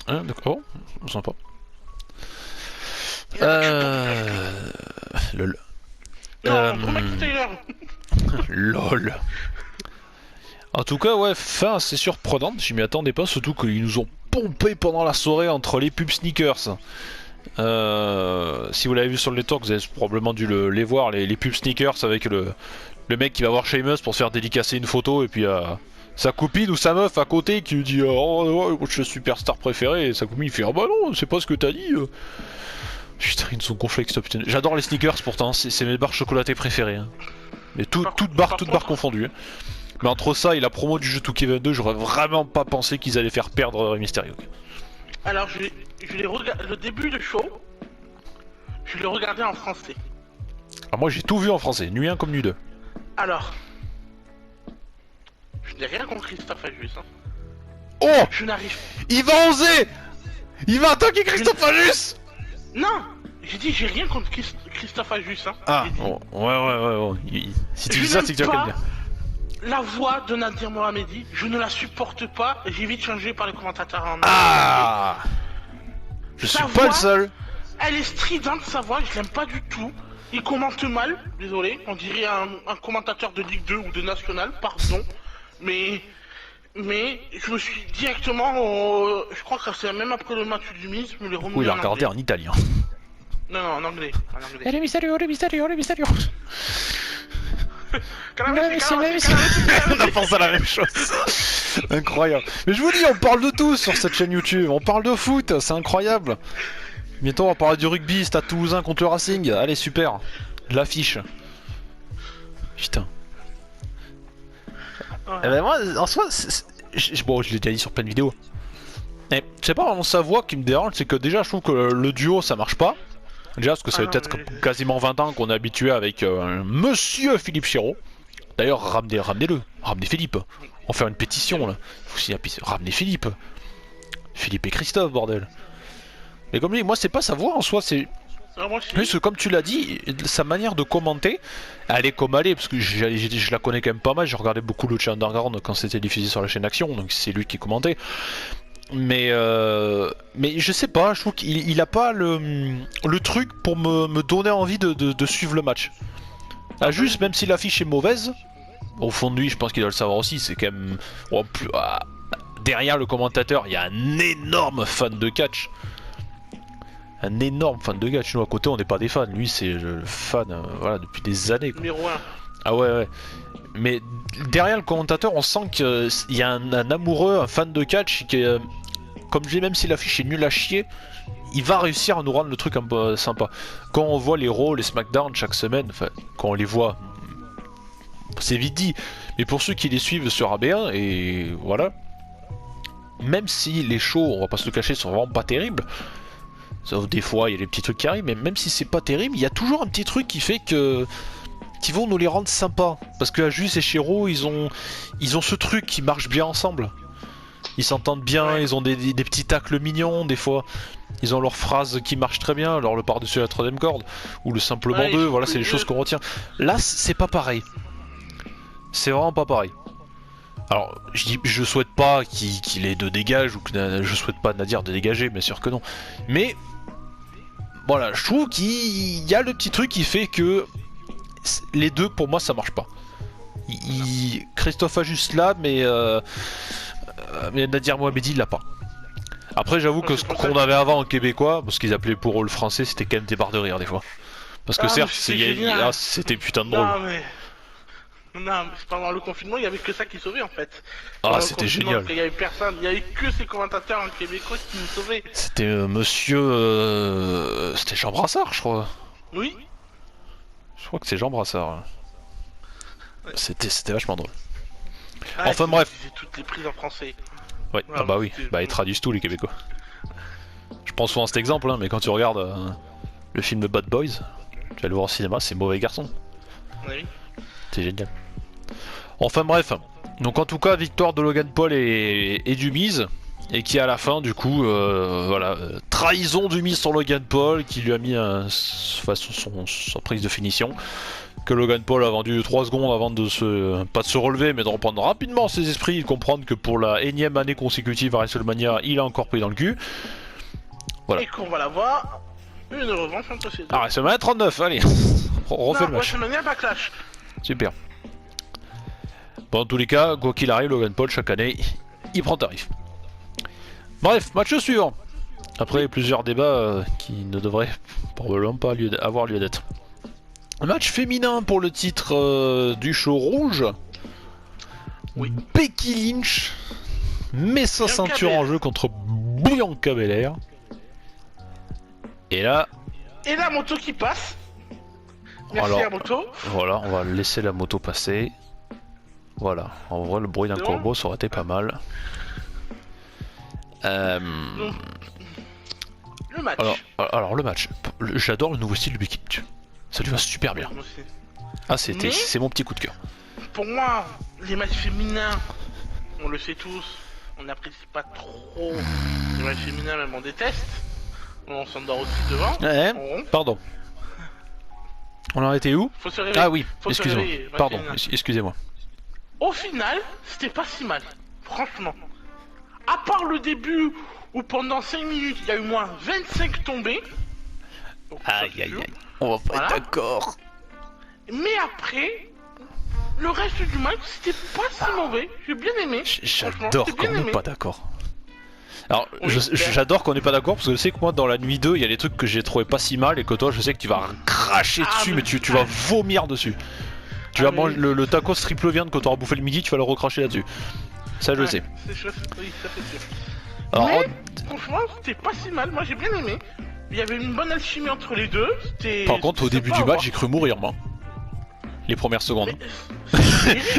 Hein, d'accord, oh, sympa. Il a battu Lol. Non, Drew McIntyre. Lol. En tout cas, ouais, fin assez surprenante, je m'y attendais pas, surtout qu'ils nous ont pompé pendant la soirée entre les pubs sneakers. Si vous l'avez vu sur le network, vous avez probablement dû les voir, les pubs sneakers avec le mec qui va voir Sheamus pour se faire dédicacer une photo et puis sa copine ou sa meuf à côté qui lui dit oh, je suis le superstar préféré et sa copine il fait ah bah non, c'est pas ce que t'as dit. Putain, ils nous ont gonflé avec ça, putain. J'adore les sneakers pourtant, c'est mes barres chocolatées préférées. Hein. Mais toutes barres confondues. Hein. Mais entre ça et la promo du jeu 2K22, j'aurais vraiment pas pensé qu'ils allaient faire perdre Rey Mysterio. Alors, le début du show, je l'ai regardé en français. Alors moi j'ai tout vu en français, nuit 1 comme nuit 2. Alors, je n'ai rien contre Christophe Ajus. Hein. Oh, Je n'arrive. il va oser. Il va attaquer Christophe Ajus. Non, j'ai dit j'ai rien contre Christophe Ajus. Hein. Ah, oh, ouais. Si tu dis ça, c'est que tu vas pas bien. la voix de Nadir Mohamedi, je ne la supporte pas et j'ai vite changé par les commentateurs en Ah, je suis Sa pas voix, le seul. Elle est stridente sa voix, je l'aime pas du tout. Il commente mal, désolé, on dirait un commentateur de Ligue 2 ou de National, pardon. Mais je me suis directement, je crois que c'est même après le match du Miz, je me l'ai remis Oui, il a en regardé anglais. en italien. Non, en anglais. Le Mysterio. Calamity. On a pensé à la même chose. Incroyable. Mais je vous dis, on parle de tout sur cette chaîne YouTube. On parle de foot, c'est incroyable. Bientôt, on va parler du rugby, Stade Toulousain contre le Racing. Allez, super. L'affiche. Putain. Ouais. Eh ben moi, en soi, bon, je l'ai déjà dit sur plein de vidéos. Mais c'est pas vraiment sa voix qui me dérange, c'est que déjà, je trouve que le duo, ça marche pas. Déjà, parce que ça fait peut-être quasiment 20 ans qu'on est habitué avec Monsieur Philippe Chiro. D'ailleurs, ramenez-le. Ramenez Philippe. On va faire une pétition, là. Faut aussi ramenez Philippe. Philippe et Christophe, bordel. Mais comme je dis, moi, c'est pas sa voix en soi, c'est... Parce que comme tu l'as dit, sa manière de commenter, elle est comme elle est, parce que je la connais quand même pas mal, j'ai regardé beaucoup Lucha Underground quand c'était diffusé sur la chaîne Action, donc c'est lui qui commentait. Mais je sais pas, je trouve qu'il a pas le truc pour me donner envie de suivre le match. Ah, juste, même si l'affiche est mauvaise, au fond de lui, je pense qu'il doit le savoir aussi, c'est quand même... derrière le commentateur, il y a un énorme fan de catch. Un énorme fan de catch. Nous, à côté, on n'est pas des fans. Lui, c'est le fan voilà, depuis des années. Quoi. Numéro 1. Ah ouais. Mais derrière le commentateur, on sent qu'il y a un amoureux, un fan de catch qui est... Comme je dis, même si l'affiche est nulle à chier, il va réussir à nous rendre le truc un peu sympa. Quand on voit les Raw, les SmackDown chaque semaine, enfin, quand on les voit, c'est vite dit. Mais pour ceux qui les suivent sur AB1, et voilà, même si les shows, on va pas se le cacher, sont vraiment pas terribles, sauf des fois, il y a des petits trucs qui arrivent, mais même si c'est pas terrible, il y a toujours un petit truc qui fait que... qui vont nous les rendre sympas. Parce que Ajus et Chiro, ils ont ce truc qui marche bien ensemble. Ils s'entendent bien, ils ont des petits tacles mignons des fois. Ils ont leurs phrases qui marchent très bien, alors le par-dessus la troisième corde, ou le simplement deux, voilà, c'est les choses qu'on retient. Là, c'est pas pareil. C'est vraiment pas pareil. Alors, je souhaite pas qu'il ait de dégage, ou que je souhaite pas Nadir de dégager, bien sûr que non. Mais, voilà, je trouve qu'il y a le petit truc qui fait que les deux, pour moi, ça marche pas. Christophe a juste là, mais Nadir Mohamedi il l'a pas. Après j'avoue que ce qu'on avait avant en québécois, parce qu'ils appelaient pour eux le français, c'était quand même des barres de rire des fois. Parce que certes, c'était putain de drôle. Non, mais pendant le confinement, il y avait que ça qui sauvait en fait. Ah, c'était génial. Il y avait personne, il y avait que ces commentateurs en québécois qui nous sauvaient. C'était monsieur... C'était Jean Brassard, je crois. Oui. Je crois que c'est Jean Brassard. Ouais. C'était vachement drôle. Ah, enfin bref. C'est toutes les prises en français. Ouais, ah bah oui, bah ils traduisent tout les Québécois. Je prends souvent cet exemple, hein, mais quand tu regardes le film de Bad Boys, Tu vas le voir au cinéma, c'est Mauvais Garçon. Oui. C'est génial. Enfin bref. Donc en tout cas, victoire de Logan Paul et du Miz. Et qui à la fin, du coup, trahison du Miz sur Logan Paul, qui lui a mis sa prise de finition. Que Logan Paul a vendu 3 secondes avant pas de se relever, mais de reprendre rapidement ses esprits et de comprendre que pour la énième année consécutive à WrestleMania, il a encore pris dans le cul. Voilà. Et qu'on va l'avoir une revanche entre ces deux. Ah, WrestleMania 39, allez, on refait le match. WrestleMania Backlash. Super. Bon, en tous les cas, quoi qu'il arrive, Logan Paul, chaque année, il prend tarif. Bref, match suivant. Après plusieurs débats qui ne devraient probablement pas avoir lieu d'être. Match féminin pour le titre du show rouge. Oui. Becky Lynch met sa ceinture en jeu contre Bianca Belair. Et là... Et la moto qui passe. Merci alors, la moto. Voilà, on va laisser la moto passer. Voilà, en vrai le bruit d'un corbeau ça aurait été pas mal. Le match. Alors le match, j'adore le nouveau style de Becky Lynch. Ça lui va super bien. Ah c'est mon petit coup de cœur. Pour moi, les matchs féminins, on le sait tous, on n'apprécie pas trop les matchs féminins, même on déteste. On s'endort aussi devant. Pardon. On en était où? Faut se réveiller. Ah oui, Faut excusez-moi. se réveiller, Pardon, excusez-moi. Au final, c'était pas si mal, franchement. À part le début où pendant 5 minutes il y a eu moins 25 tombées. Donc, aïe aïe aïe, on va pas être d'accord. Mais après, le reste du match c'était pas si mauvais, j'ai bien aimé. J'adore qu'on n'est pas d'accord. Alors, oui, j'adore qu'on n'est pas d'accord parce que je sais que moi dans la nuit 2 il y a des trucs que j'ai trouvé pas si mal et que toi je sais que tu vas cracher dessus mais tu vas vomir dessus. Tu vas manger le tacos triple viande que tu auras bouffé le midi, tu vas le recracher là-dessus. Ça je le sais. Oui, ça c'est sûr. Alors, mais franchement c'était pas si mal, moi j'ai bien aimé. Il y avait une bonne alchimie entre les deux. Par contre au début du match j'ai cru mourir moi. Les premières secondes.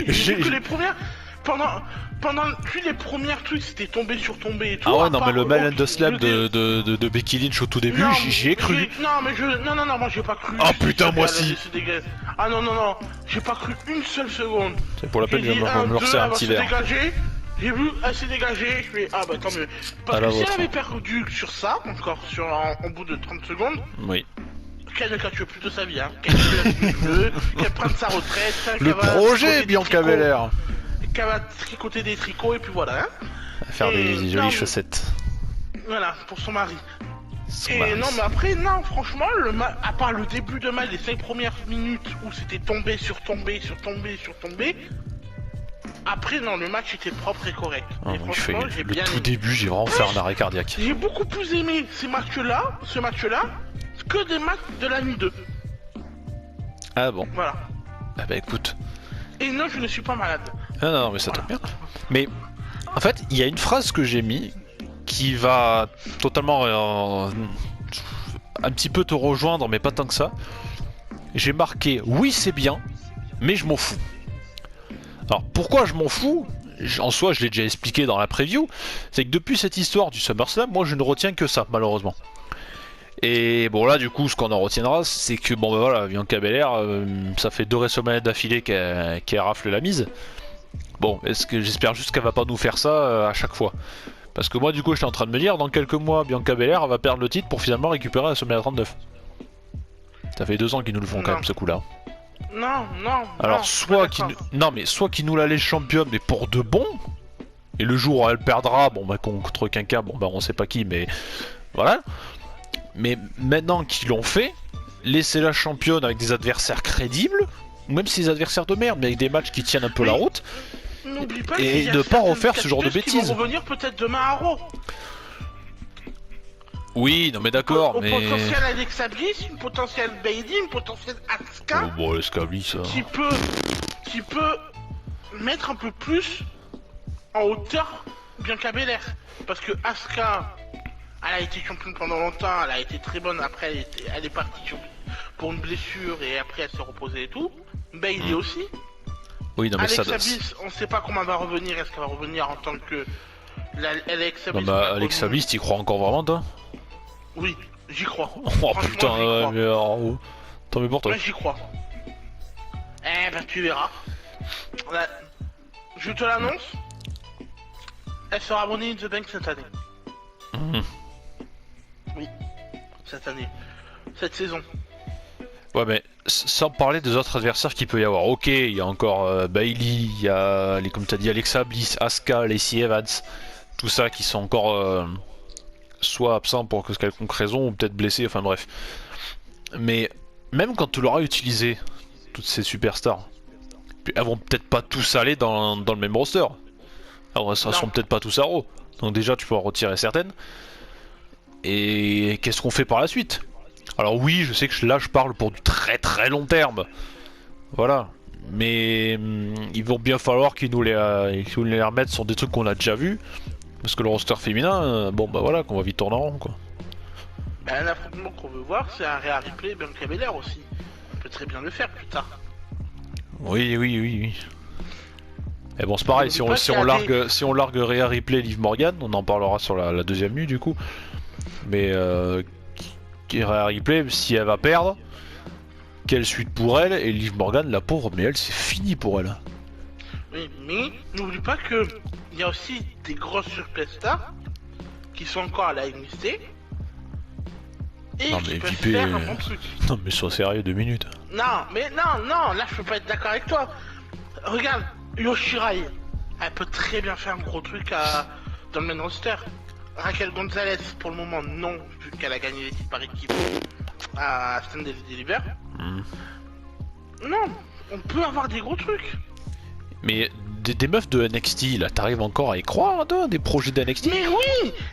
J'ai vu que les premières... Pendant puis les premières trucs c'était tombé sur tombé et tout. Ah ouais non mais le Mel and the Slam de Becky Lynch au tout début j'y ai cru. Non moi j'ai pas cru. Ah putain moi si. Ah non j'ai pas cru une seule seconde. C'est pour la peine je vais me lancer un petit verre. J'ai vu elle s'est dégagée, je fais ah bah tant mieux. Parce que si elle avait perdu sur ça, encore en bout de 30 secondes. Oui. Qu'elle ne catche plus de sa vie, hein. Qu'elle prenne sa retraite. Le projet Bianca Belair. Qu'elle va tricoter des tricots et puis voilà. Hein. Faire des jolies chaussettes. Voilà, pour son mari. Non mais après, non franchement, à part le début de match, les 5 premières minutes où c'était tombé sur tombé sur tombé sur tombé. Après non, le match était propre et correct. Et franchement, j'ai bien aimé. Tout début, j'ai vraiment fait un arrêt cardiaque. J'ai beaucoup plus aimé ce match-là, que des matchs de la nuit 2. Ah bon. Voilà. Ah bah écoute. Et non, je ne suis pas malade. Ah non, mais ça tombe bien. Mais en fait, il y a une phrase que j'ai mis qui va totalement un petit peu te rejoindre, mais pas tant que ça. J'ai marqué oui c'est bien, mais je m'en fous. Alors pourquoi je m'en fous? En soi, je l'ai déjà expliqué dans la preview. C'est que depuis cette histoire du SummerSlam, moi je ne retiens que ça, malheureusement. Et bon là du coup ce qu'on en retiendra c'est que bon bah voilà Bianca Belair ça fait 2 WrestleMania d'affilée qu'elle rafle la mise. Bon est-ce que j'espère juste qu'elle va pas nous faire ça à chaque fois. Parce que moi du coup j'étais en train de me dire dans quelques mois Bianca Belair va perdre le titre pour finalement récupérer la WrestleMania 39. Ça fait 2 ans qu'ils nous le font quand même ce coup là. Non. Alors soit qu'ils nous la laissent championne mais pour de bon. Et le jour où elle perdra, bon bah contre quelqu'un, bon bah on sait pas qui mais voilà. Mais maintenant qu'ils l'ont fait, laissez-la championne avec des adversaires crédibles, ou même si des adversaires de merde, mais avec des matchs qui tiennent un peu la route, et ne pas refaire ce genre de bêtises. Qui vont revenir peut-être demain à Raw. Oui, non mais d'accord, mais... Au potentiel Alexa Bliss, une potentielle Bayley, une potentielle Asuka... Oh bon, Alexa Bliss, ça... Qui peut mettre un peu plus en hauteur Bianca Belair. Parce que Asuka... Elle a été championne pendant longtemps, elle a été très bonne, après elle est partie pour une blessure et après elle s'est reposée et tout. Bayley aussi. Oui, non mais Alexa ça... Bliss, on sait pas comment elle va revenir, est-ce qu'elle va revenir en tant que... Alexa Bliss... Non bah Alexa Bliss, t'y crois encore vraiment toi? Oui, j'y crois. Oh putain, mais alors... Tant mieux pour toi. Moi j'y crois. Eh ben tu verras. Là, je te l'annonce. Elle sera Money in the Bank cette année. Mhm. Oui, cette année. Cette saison. Ouais, mais sans parler des autres adversaires qu'il peut y avoir. Ok, il y a encore Bailey, il y a, comme tu as dit, Alexa Bliss, Asuka, Lacey Evans, tout ça qui sont encore soit absents pour quelconque raison ou peut-être blessés, enfin bref. Mais même quand tu l'auras utilisé, toutes ces superstars, elles vont peut-être pas tous aller dans le même roster. Alors, elles seront peut-être pas tous à Raw. Donc déjà, tu peux en retirer certaines. Et qu'est-ce qu'on fait par la suite? Alors oui, je sais que là je parle pour du très très long terme. Voilà. Mais il va bien falloir qu'ils nous les remettent sur des trucs qu'on a déjà vus. Parce que le roster féminin, bon bah voilà, qu'on va vite tourner en rond quoi. Ben l'affrontement qu'on veut voir, c'est un Rhea Ripley et Bianca Belair aussi. On peut très bien le faire plus tard. Oui. Et bon, c'est pareil, si on largue Rhea Ripley et Liv Morgan, on en parlera sur la deuxième nuit du coup. Mais Rhea Ripley, si elle va perdre, quelle suite pour elle? Et Liv Morgan, la pauvre, mais elle, c'est fini pour elle. Oui, mais n'oublie pas que il y a aussi des grosses superstars qui sont encore à la NXT et Non qui mais peuvent VP, faire un bon truc. non mais sois sérieux 2 minutes. Non, là je peux pas être d'accord avec toi. Regarde, Yoshirai, elle peut très bien faire un gros truc dans le main roster. Raquel Gonzalez, pour le moment, non, vu qu'elle a gagné l'équipe par équipe à Stand and Deliver. Non, on peut avoir des gros trucs. Mais des meufs de NXT, là, t'arrives encore à y croire, toi, des projets d'NXT?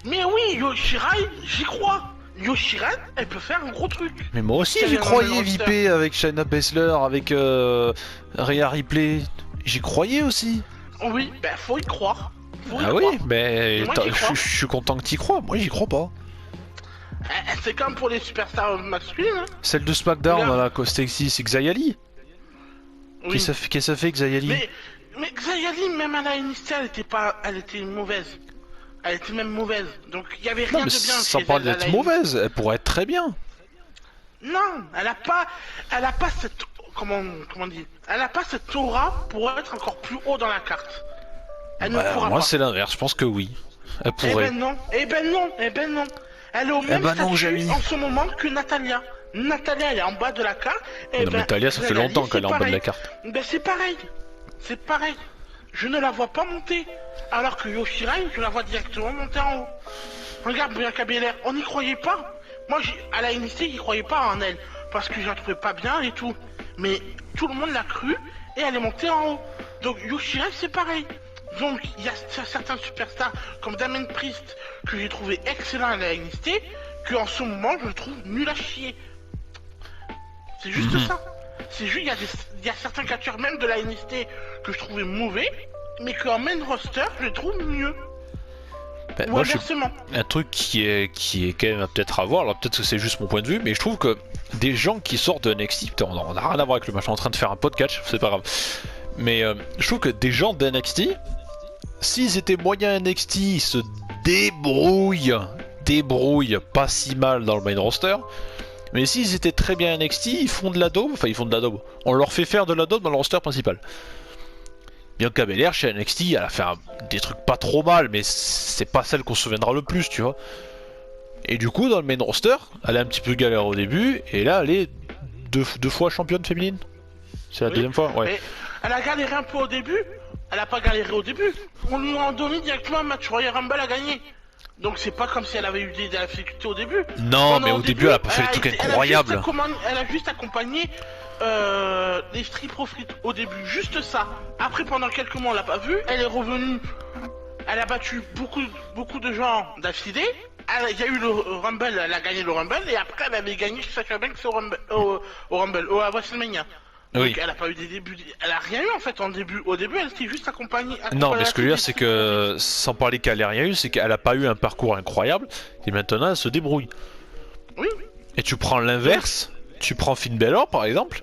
Mais oui, Yoshirai, j'y crois. Yoshirai, elle peut faire un gros truc. Mais moi aussi, Si j'y elle est dans le croyais, roster. VP, avec Shayna Baszler, avec Rhea Ripley. J'y croyais aussi. Oui, ben faut y croire. Faut y Ah oui, croire. mais Moi, j'y crois. je suis content que t'y crois. Moi, j'y crois pas. C'est comme pour les superstars masculines. Hein. Celle de SmackDown, Regarde. là, Costexi, c'est Xayali. Oui. Qu'est-ce que ça fait, Xayali? Mais Xayali, même à la NXT, elle était mauvaise. Elle était même mauvaise. Donc il y avait rien Non, mais de bien sans chez parler elle à d'être la mauvaise, elle pourrait être très bien. Non, elle a pas cette, comment on dit, elle a pas cette aura pour être encore plus haut dans la carte. Elle ne pourra Moi, pas. c'est l'inverse, je pense que oui. Elle pourrait. Eh ben non. Elle est au même ben non, statut Jamy. en ce moment que Natalia. Natalia, elle est en bas de la carte. Non, mais Natalia, ça fait Xayali, longtemps qu'elle est c'est en bas de la pareil. carte. Ben c'est pareil. C'est pareil. Je ne la vois pas monter. Alors que Yoshirai, je la vois directement monter en haut. Regarde Bianca Belair, on n'y croyait pas. Moi, à la NXT, j'y croyais pas en elle. Parce que je la trouvais pas bien et tout. Mais tout le monde l'a cru et elle est montée en haut. Donc Yoshirai, c'est pareil. Donc il y a certains superstars comme Damien Priest que j'ai trouvé excellent à la NXT, que en ce moment je le trouve nul à chier. C'est juste ça. C'est juste, il y a certains catcheurs même de la NXT que je trouvais mauvais, mais qu'en main roster je les trouve mieux. Ben, Ou moi, inversement. un truc qui est quand même peut-être à voir, alors peut-être que c'est juste mon point de vue, mais je trouve que des gens qui sortent de NXT, putain, on a rien à voir avec le match, on est en train de faire un podcast, c'est pas grave. Mais je trouve que des gens de NXT, s'ils étaient moyens NXT, ils se débrouillent pas si mal dans le main roster. Mais s'ils étaient très bien NXT, ils font de la daube, on leur fait faire de la daube dans le roster principal. Bianca Belair chez NXT, elle a fait des trucs pas trop mal, mais c'est pas celle qu'on se souviendra le plus, tu vois. Et du coup, dans le main roster, elle a un petit peu galère au début, et là, elle est deux fois championne féminine. C'est la deuxième fois, ouais. Mais elle a galéré un peu au début. Elle a pas galéré au début. On lui a donné directement un match Royal Rumble à gagner. Donc c'est pas comme si elle avait eu des difficultés au début. Non, mais au début, elle a pas fait des trucs incroyables. Elle a juste accompagné les Street Profits au début, juste ça. Après, pendant quelques mois, on l'a pas vu. Elle est revenue. Elle a battu beaucoup de gens d'affilée. Il y a eu le Rumble, elle a gagné le Rumble. Et après, elle avait gagné Sasha Banks au Rumble, à WrestleMania. Donc Oui. elle a pas eu des débuts, elle a rien eu en fait en début. Au début, elle s'était juste accompagnée. Non, mais ce que je veux dire, c'est que, sans parler qu'elle ait rien eu, c'est qu'elle a pas eu un parcours incroyable, et maintenant elle se débrouille. Oui. Et tu prends l'inverse, tu prends Finn Balor par exemple,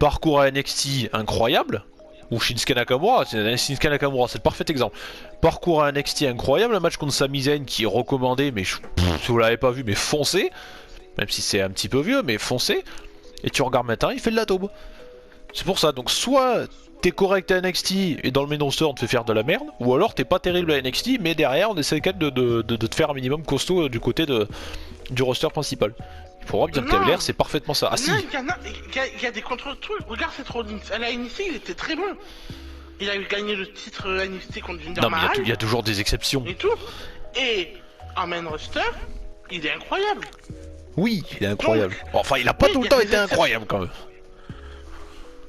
parcours à NXT incroyable, ou Shinsuke Nakamura, c'est le parfait exemple. Parcours à NXT incroyable, un match contre Sami Zayn qui est recommandé, mais si vous l'avez pas vu, mais foncez, même si c'est un petit peu vieux, mais foncez. Et tu regardes maintenant, il fait de la daube. C'est pour ça, donc soit t'es correct à NXT et dans le main roster on te fait faire de la merde, ou alors t'es pas terrible à NXT mais derrière on essaie quand même de te faire un minimum costaud du côté du roster principal. Il faut voir que Bianca Non. Belair c'est parfaitement ça. Ah si. Non, il y a des contre-trucs. Regarde cette Rollins. À la NXT, il était très bon. Il a gagné le titre NXT contre Jinder Non mais Mahal il y a toujours des exceptions. et tout. Et en main roster, il est incroyable. Oui, il est incroyable. Enfin il a pas oui, tout le il y a temps des été exceptions. incroyable quand même.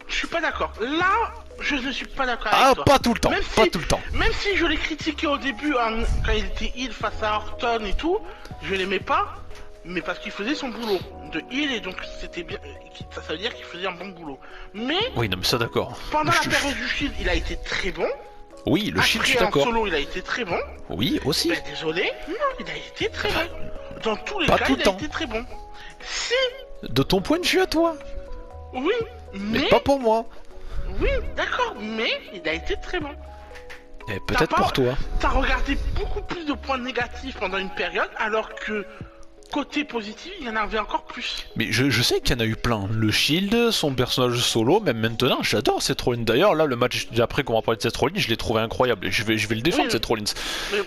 Je suis pas d'accord. Là, je ne suis pas d'accord Ah avec toi. pas tout le temps, Même pas si- tout le temps. Même si je l'ai critiqué au début quand il était heel face à Orton et tout, je l'aimais pas, mais parce qu'il faisait son boulot de heel et donc c'était bien. Ça veut dire qu'il faisait un bon boulot. Mais Oui non mais ça d'accord. pendant la Je- période du Shield, il a été très bon. Oui le shield je suis Après en d'accord. solo, il a été très bon. Oui aussi. Ben désolé, non, il a été très bon. Dans tous les Pas cas, tout le il a temps. été très bon. Si, De ton point de vue à toi. oui, Mais mais pas pour moi. oui, d'accord, mais il a été très bon. Et peut-être T'as pas- pour toi. T'as regardé beaucoup plus de points négatifs pendant une période, alors que côté positif, il y en avait encore plus. Mais je sais qu'il y en a eu plein. Le Shield, son personnage solo, même maintenant, j'adore Seth Rollins. D'ailleurs, là, le match d'après qu'on va parler de Seth Rollins, je l'ai trouvé incroyable. Et je vais le défendre, Oui, Seth Rollins.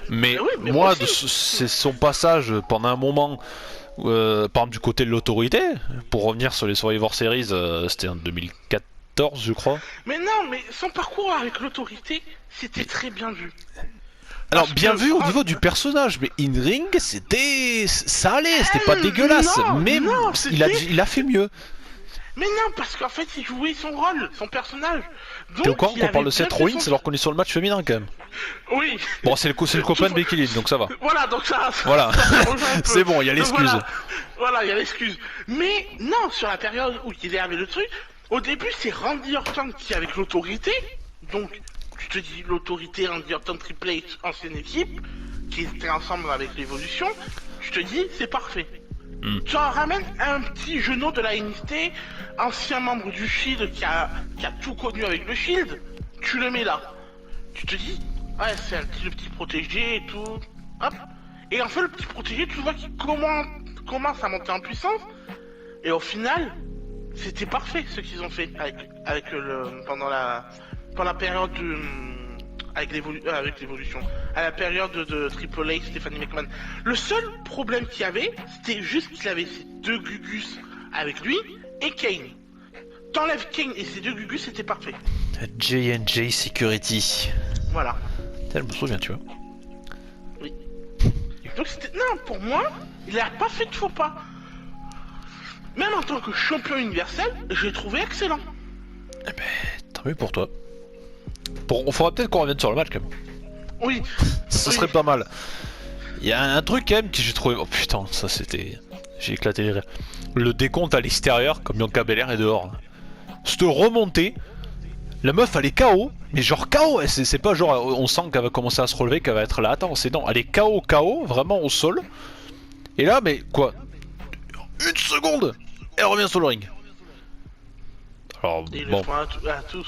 Mais oui, mais moi, aussi. c'est son passage pendant un moment, par exemple, du côté de l'autorité, pour revenir sur les Survivor Series, c'était en 2014, je crois. Mais non, mais son parcours avec l'autorité, c'était très bien vu. Alors, Parce bien que vu au Franck- niveau du personnage, mais in-ring, c'était. Ça allait, c'était pas dégueulasse. non, Mais non, il a fait mieux. Mais non, parce qu'en fait, il jouait son rôle, son personnage. T'es au Donc, courant il qu'on parle avait de Seth bien fait Rollins son- alors qu'on est sur le match féminin quand même. Oui. Bon, c'est le copain de Becky Lynch, donc ça va. Voilà, donc ça. Voilà. ça rejoint un peu. C'est bon, il y a Donc l'excuse. Voilà, il y a l'excuse. Mais non, sur la période où il est avec le truc, au début, c'est Randy Orton qui est avec l'autorité. Donc, tu te dis l'autorité, Randy Orton, Triple H, ancienne équipe, qui étaient ensemble avec l'évolution. Je te dis, c'est parfait. Tu en ramènes un petit genou de la NXT, ancien membre du Shield qui a tout connu avec le Shield, tu le mets là. Tu te dis, ouais, c'est le petit protégé et tout. Hop. Et en fait, le petit protégé, tu vois qu'il commence à monter en puissance. Et au final, c'était parfait ce qu'ils ont fait pendant la période avec l'évolution, à la période de Triple H, Stephanie McMahon. Le seul problème qu'il y avait, c'était juste qu'il avait ces deux Gugus avec lui et Kane. T'enlèves Kane et ces deux Gugus, c'était parfait. J&J Security. Voilà. Je me souviens, tu vois. Oui. Donc c'était... Non, pour moi, il a pas fait de faux pas. Même en tant que champion universel, je l'ai trouvé excellent. Tant mieux pour toi. Bon, on faudra peut-être qu'on revienne sur le match quand même. Oui. Ce Oui. serait pas mal. Il y a un truc quand même que j'ai trouvé. Oh putain, ça c'était. J'ai éclaté les rires. Le décompte à l'extérieur, comme Bianca Belair est dehors. Cette remontée. La meuf elle est KO, mais genre KO, c'est pas genre on sent qu'elle va commencer à se relever, qu'elle va être là. Attends, c'est non, elle est KO, vraiment au sol. Et là, mais quoi? Une seconde, elle revient sur le ring. Alors Et ils bon. le font à tous.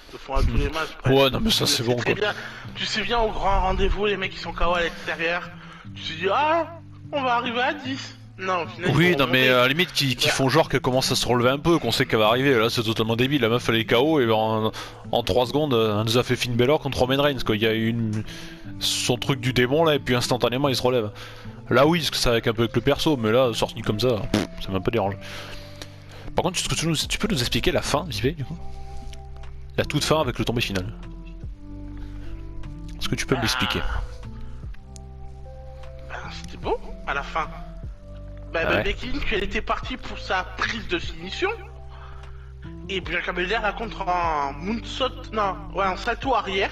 Ils le font à tous les matchs. Ouais, non mais ça c'est bon très quoi. bien. Tu sais bien au grand rendez-vous, les mecs qui sont KO à l'extérieur. Tu te dis, ah, on va arriver à 10. Non, au final, Oui, ils vont non mais remonter. à la limite qui font genre qu'elle commence à se relever un peu, qu'on sait qu'elle va arriver. Là c'est totalement débile. La meuf elle est KO et en 3 secondes elle nous a fait Finn Balor contre Roman Reigns quoi. Il y a eu son truc du démon là et puis instantanément il se relève. Là oui, parce que ça avec un peu avec le perso, mais là sorti comme ça, ça m'a un peu dérangé. Par contre, tu peux nous expliquer la fin, JP, du coup? La toute fin avec le tombé final. Est-ce que tu peux me l'expliquer? Ben, c'était beau, à la fin. Bah, Ouais. Becky Lynch, elle était partie pour sa prise de finition. Et Bianca Belair la contre en moonsault, non, ouais, en salto arrière.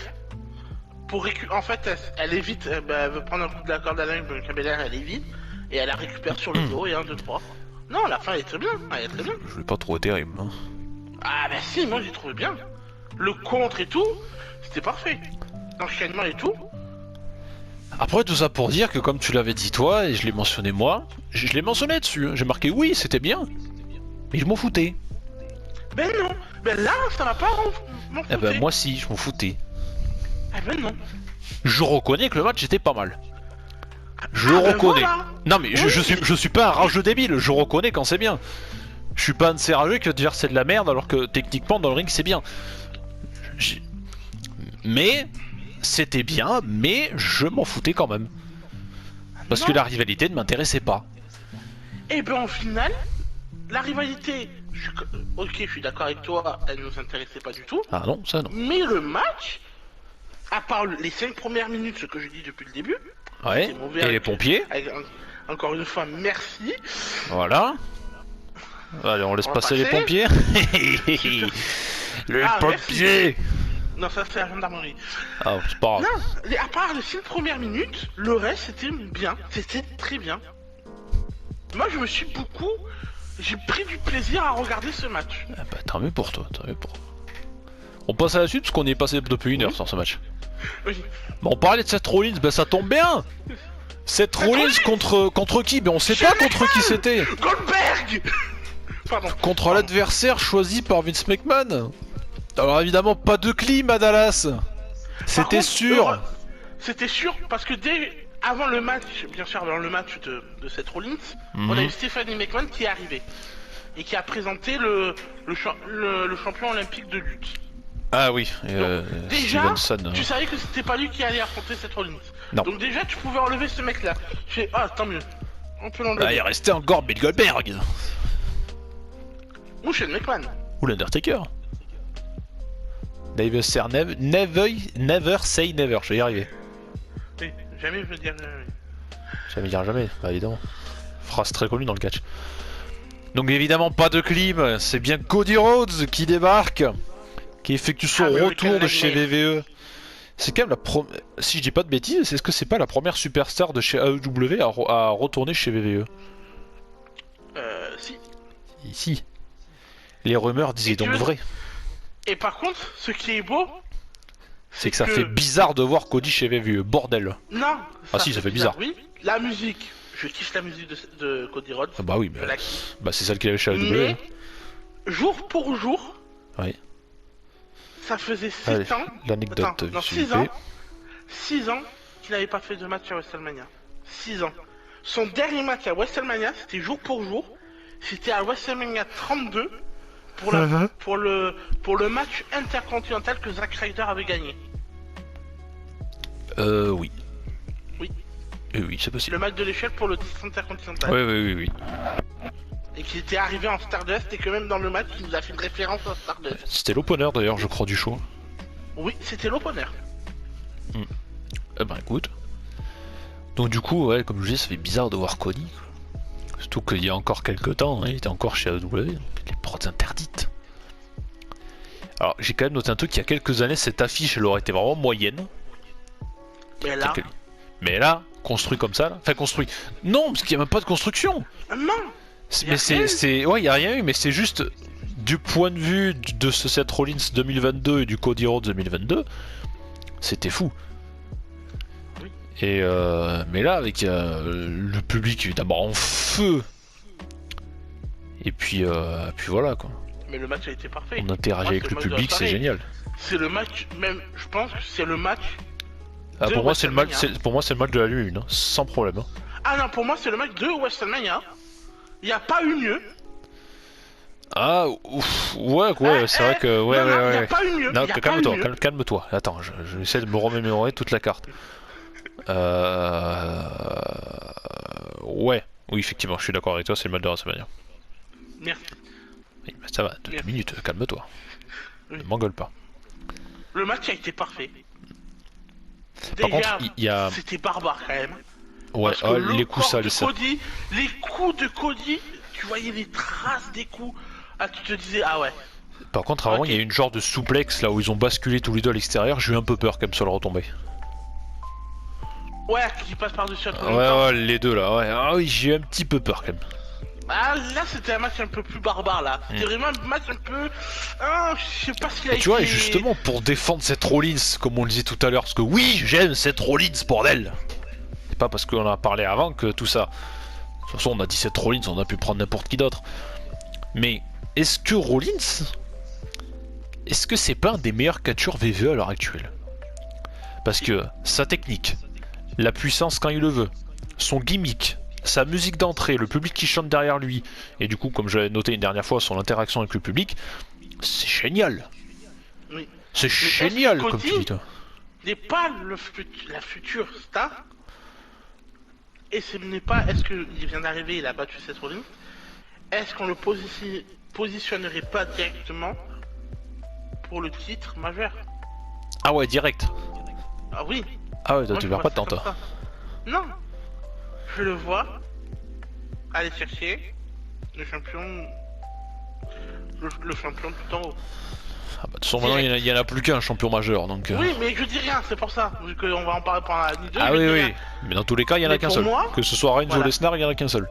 Pour en fait, elle évite, elle veut prendre un coup de la corde à linge, Bianca Belair, elle évite. Et elle la récupère sur le dos, et 1, 2, 3. Non, la fin elle est très bien, elle est très bien. Je l'ai pas trouvé terrible. Hein. Ah bah si, moi j'ai trouvé bien. Le contre et tout, c'était parfait. L'enchaînement et tout. Après tout ça pour dire que comme tu l'avais dit toi, et je l'ai mentionné moi, je l'ai mentionné dessus, hein. J'ai marqué oui c'était bien, mais je m'en foutais. Ben non, ben là ça m'a pas m'en Eh ben fouté. moi si, je m'en foutais. Eh ben non. Je reconnais que le match était pas mal. Je Ah, ben reconnais. voilà. Non mais Oui. je suis pas un rageux débile, je reconnais quand c'est bien. Je suis pas un sérieux qui va te dire c'est de la merde alors que techniquement dans le ring c'est bien. J'ai- Mais c'était bien, mais je m'en foutais quand même. Parce que Non. la rivalité ne m'intéressait pas. Et ben en finale, la rivalité, ok, je suis d'accord avec toi, elle nous intéressait pas du tout. Ah non, ça non. Mais le match, à part les 5 premières minutes, ce que je dis depuis le début, Ouais, c'est mauvais et les avec- pompiers, encore une fois, merci. voilà. Allez, on laisse On va passer les passer. pompiers. Les Ah, pompiers. Non, ça c'est la gendarmerie. Ah, c'est pas grave. Non, à part les 5 premières minutes, le reste c'était bien, c'était très bien. Moi je me suis beaucoup... J'ai pris du plaisir à regarder ce match. Ah bah, tant mieux pour toi, tant mieux pour toi. On passe à la suite parce qu'on y est passé depuis une heure sur ce match. Oui. Bon, on parlait de Seth Rollins, bah ça tombe bien. Seth Rollins contre qui? Ben on sait pas contre qui c'était. Goldberg. Pardon. Contre l'adversaire choisi par Vince McMahon. Alors évidemment pas de clim à Dallas. Par C'était contre, sûr. C'était sûr parce que avant le match, bien sûr avant le match de Seth Rollins, on a eu Stephanie McMahon qui est arrivé et qui a présenté le champion olympique de lutte. Ah oui, Déjà, Stevenson. tu savais que c'était pas lui qui allait affronter Seth Rollins. Non. Donc déjà, tu pouvais enlever ce mec-là. Je fais, ah, tant mieux. On peut Ah, l'enlever. il restait encore Bill Goldberg. Ou Shane McMahon. Ou l'Undertaker. Never say never, je vais y arriver. Oui, jamais je veux dire jamais. Jamais dire jamais, bah évidemment. Phrase très connue dans le catch. Donc évidemment pas de clim, c'est bien Cody Rhodes qui débarque, qui effectue son Ah, mais retour de quel chez WWE. C'est quand même la première... Si je dis pas de bêtises, est-ce que c'est pas la première superstar de chez AEW à retourner chez WWE? Si. Ici. Les rumeurs disaient Et tu donc veux- vrai. Et par contre, ce qui est beau, C'est que ça fait bizarre de voir Cody chez WWE, bordel. non. Ah si, ça fait bizarre. Oui, la musique. Je kiffe la musique de Cody Rhodes. Ah bah oui, Je mais la kiffe. bah c'est celle qu'il avait chez AEW. Mais, jour pour jour, Oui. ça faisait 7 Allez, ans. l'anecdote Attends, non, vite 6 ans. fait. 6 ans qu'il n'avait pas fait de match à WrestleMania. 6 ans. Son dernier match à WrestleMania, c'était jour pour jour. C'était à WrestleMania 32 pour, pour le match intercontinental que Zack Ryder avait gagné. Oui. Oui. Oui, c'est possible. Le match de l'échelle pour le titre intercontinental. Oui, oui, oui, oui. Et qui était arrivé en Stardust et que même dans le match, il nous a fait une référence à Stardust. C'était l'opener d'ailleurs, je crois, du show. Oui, c'était l'opener. Eh ben écoute. Donc du coup, ouais, comme je disais, ça fait bizarre de voir Cody. Surtout qu'il y a encore quelques temps, hein, il était encore chez AEW, donc les prods interdites. Alors j'ai quand même noté un truc, il y a quelques années, cette affiche elle aurait été vraiment moyenne. Mais là, Mais là, construit comme ça, là. Enfin construit. Non, parce qu'il n'y a même pas de construction. non. Y a Mais rien eu. c'est... Ouais, il n'y a rien eu, mais c'est juste du point de vue de ce Seth Rollins 2022 et du Cody Rhodes 2022, c'était fou. Oui. Et mais là, avec le public évidemment en feu, et puis voilà quoi. Mais le match a été parfait. On interagit Moi, avec c'est le match de la public, c'est soirée. génial. C'est le match, même, je pense que c'est le match. Ah, de pour moi, c'est le match, WrestleMania. pour moi, c'est le match de la lune, hein, sans problème. Hein. Ah non, pour moi, c'est le match de WrestleMania. Il n'y a pas eu mieux. Ah, ouf, ouais, c'est vrai que, ouais, non, non, il n'y a ouais. pas eu mieux. Non, Il y a pas eu calme-toi, mieux. calme-toi. Attends, je vais essayer de me remémorer toute la carte. Ouais, oui, effectivement, je suis d'accord avec toi, c'est le match de WrestleMania. Merci. Oui, mais ça va, 2 Merci. minutes, calme-toi. Oui. Ne m'engueule pas. Le match a été parfait. Par Déjà, contre, il y a... c'était barbare quand même. Ouais, Parce que ah, le les coups corps sales, de ça. Cody, les coups de Cody, tu voyais les traces des coups. Ah, tu te disais, ah ouais. Par contre, avant, Ok. il y a une genre de souplex, là où ils ont basculé tous les deux à l'extérieur, j'ai eu un peu peur quand même sur le retombée. Ouais, qui passe par-dessus à tout le Ouais, temps. ouais, les deux là, ouais. Ah oui, j'ai eu un petit peu peur quand même. Ah, là, c'était un match un peu plus barbare, là. C'était vraiment un match un peu... Ah, je sais pas ce qu'il a Et tu vois, et été- justement, pour défendre cette Rollins, comme on le disait tout à l'heure, parce que oui, j'aime cette Rollins, bordel. C'est pas parce qu'on en a parlé avant que tout ça. De toute façon, on a dit cette Rollins, on a pu prendre n'importe qui d'autre. Mais est-ce que Rollins, est-ce que c'est pas un des meilleurs catcheurs VVE à l'heure actuelle? Parce que sa technique, la puissance quand il le veut, son gimmick, sa musique d'entrée, le public qui chante derrière lui, et du coup, comme j'avais noté une dernière fois, son interaction avec le public, c'est génial. Oui. C'est Mais génial, est-ce que comme tu Cody dis, toi. n'est pas la future star. Et ce n'est pas, est-ce qu'il vient d'arriver, il a battu Seth Rollins. Est-ce qu'on le positionnerait pas directement pour le titre majeur? Ah ouais, direct. Ah oui. Ah ouais, toi, Moi, tu je perds vois pas de temps, ça comme toi. ça. Non. Je le vois aller chercher le champion, le champion tout en haut. Ah bah, de toute façon, maintenant, il y en a plus qu'un champion majeur, donc... Oui, mais je dis rien, c'est pour ça. Vu qu'on va en parler pendant la nuit 2. Ah oui, oui. Mais dans tous les cas, il y en a Mais qu'un pour seul. moi, Que ce soit Reigns ou voilà. Lesnar, il y en a qu'un seul.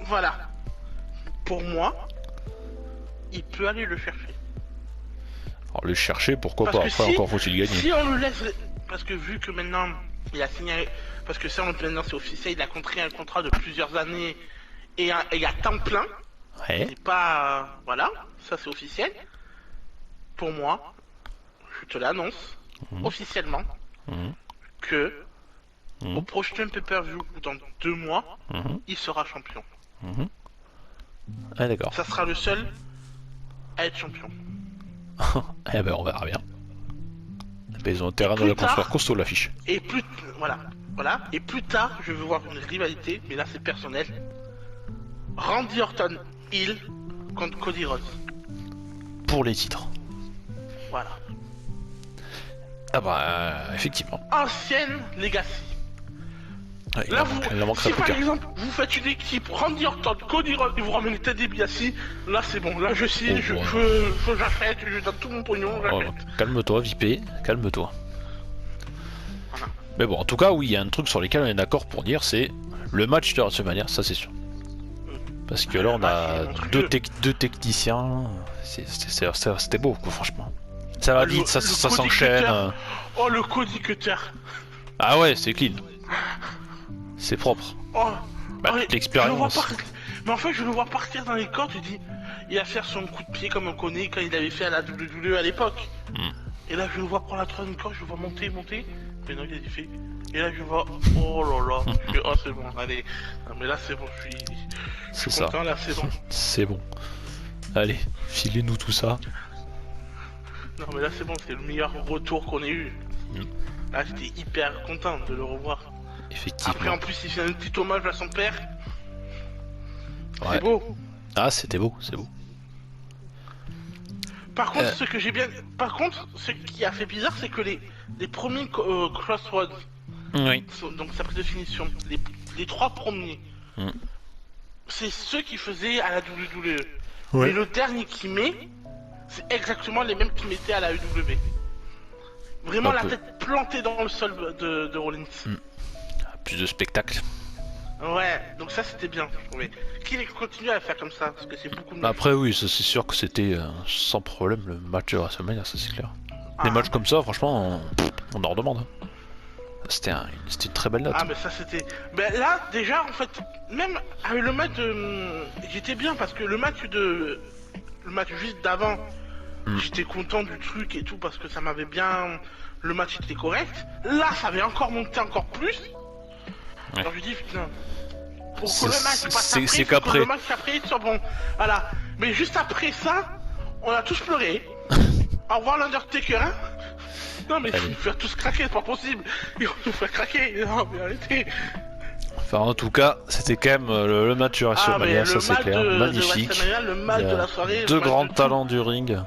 Voilà. Pour moi, il peut aller le chercher. Alors, le chercher, pourquoi Parce pas. que Après, si- encore faut-il gagner. Si on le laisse. Parce que vu que maintenant, il a signé. Parce que ça, maintenant, c'est officiel, il a contracté un contrat de plusieurs années et à temps plein. Ouais. C'est pas. Voilà, ça c'est officiel. Pour moi, je te l'annonce officiellement que au prochain pay-per-view dans 2 mois, il sera champion. Ah d'accord. Ça sera le seul à être champion. Eh ben, on verra bien. Ben, ils ont intérêt à Plus la construire tard- costaud, l'affiche. Et plus. Voilà. Et plus tard, je veux voir une rivalité, mais là c'est personnel. Randy Orton Hill contre Cody Rhodes. Pour les titres. Voilà. Ah bah, effectivement. Ancienne Legacy. Ouais, Là, il en manquerait si plus par qu'un. exemple vous faites une équipe Randy Orton, Cody Rhodes et vous ramenez Ted DiBiase, là c'est bon, là je signe, Oh, j'achète, je donne tout mon pognon, Oh, j'achète. calme-toi, Vipé, calme-toi. Voilà. Mais bon, en tout cas, oui, il y a un truc sur lequel on est d'accord pour dire, c'est le match de WrestleMania, ça c'est sûr. Parce que là, on a deux techniciens, c'était beau, quoi, franchement. Ça va vite, ça Le s'enchaîne. Cody Cutter. Oh le Cody Cutter. Ah ouais, c'est clean. C'est propre. Oh, Bah, ouais, toute l'expérience. je le vois mais en fait je le vois partir dans les cordes, je dis, il va faire son coup de pied comme on connaît quand il avait fait à la WWE à l'époque. Et là je le vois prendre la troisième corde, je le vois monter, mais non il a dit fait. Et là je vois, oh là là, je fais, oh c'est bon, allez, non mais là c'est bon, je suis C'est ça. content, là c'est bon. C'est bon. Allez, filez-nous tout ça. Non mais là c'est bon, c'est le meilleur retour qu'on ait eu. Là j'étais hyper content de le revoir. Effectivement. Après en plus il fait un petit hommage à son père. Ouais. C'est beau. Ah, c'était beau, c'est beau. Par contre, ce qui a fait bizarre, c'est que les premiers Crossroads, Oui. donc sa définition, les 3 premiers, c'est ceux qui faisaient à la WWE. Ouais. Mais le dernier qui met, c'est exactement les mêmes qui mettaient à la WWE. Vraiment Un la peu. tête plantée dans le sol de Rollins. Plus de spectacle. Ouais, donc ça c'était bien, je trouvais. Qu'il continue à faire comme ça, parce que c'est beaucoup mieux. Après, oui, ça, c'est sûr que c'était sans problème le match de WrestleMania, ça c'est clair. Des matchs comme ça, franchement, on en redemande. Hein. C'était une très belle note. Ah mais ça c'était... Ben là déjà en fait, même avec le match de... J'étais bien parce que le match juste d'avant, j'étais content du truc et tout parce que ça m'avait bien... Le match était correct. Là ça avait encore monté encore plus. Ouais. Alors je dis putain... Pour que C'est- le match passe c'est- après, c'est faut qu'après. que le match après soit bon. Voilà. Mais juste après ça, on a tous pleuré. Au revoir l'Undertaker hein. Non mais Allez. il faut tous craquer, c'est pas possible. Ils vont nous faire craquer. Non mais arrêtez. Enfin, en tout cas, c'était quand même le match de Ah, WrestleMania, mais ça le c'est mal clair. de Magnifique. WrestleMania, le mal Il y de a la soirée. le Deux mal grands de tout. talents du ring.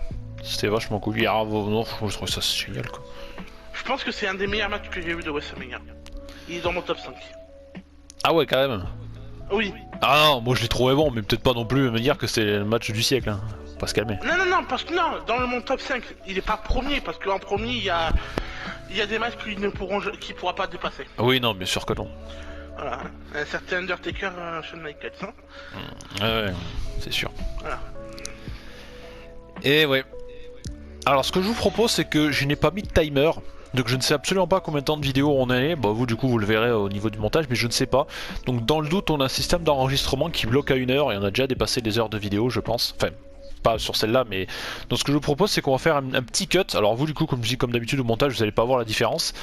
C'était vachement cool. Ah, non, je trouve ça génial quoi. Je pense que c'est un des meilleurs matchs que j'ai vu de WrestleMania. Il est dans mon top 5. Ah ouais, quand même. Oui. Ah non, moi je l'ai trouvé bon, mais peut-être pas non plus me dire que c'est le match du siècle. Hein. Faut pas se calmer. Non, parce que non, dans mon top 5, il est pas premier, parce qu'en premier, il y a des matchs qui pourra pas dépasser. Ah oui, non, bien sûr que non. Voilà. Un certain Undertaker, Shawn Michaels. Hein. Ouais, c'est sûr. Voilà. Et ouais. Alors ce que je vous propose c'est que je n'ai pas mis de timer. Donc je ne sais absolument pas combien de temps de vidéo on est. Bah vous du coup vous le verrez au niveau du montage mais je ne sais pas. Donc dans le doute on a un système d'enregistrement qui bloque à 1 heure et on a déjà dépassé les heures de vidéo je pense. Enfin pas sur celle-là mais... Donc ce que je vous propose c'est qu'on va faire un petit cut. Alors vous du coup comme je dis comme d'habitude au montage vous n'allez pas voir la différence.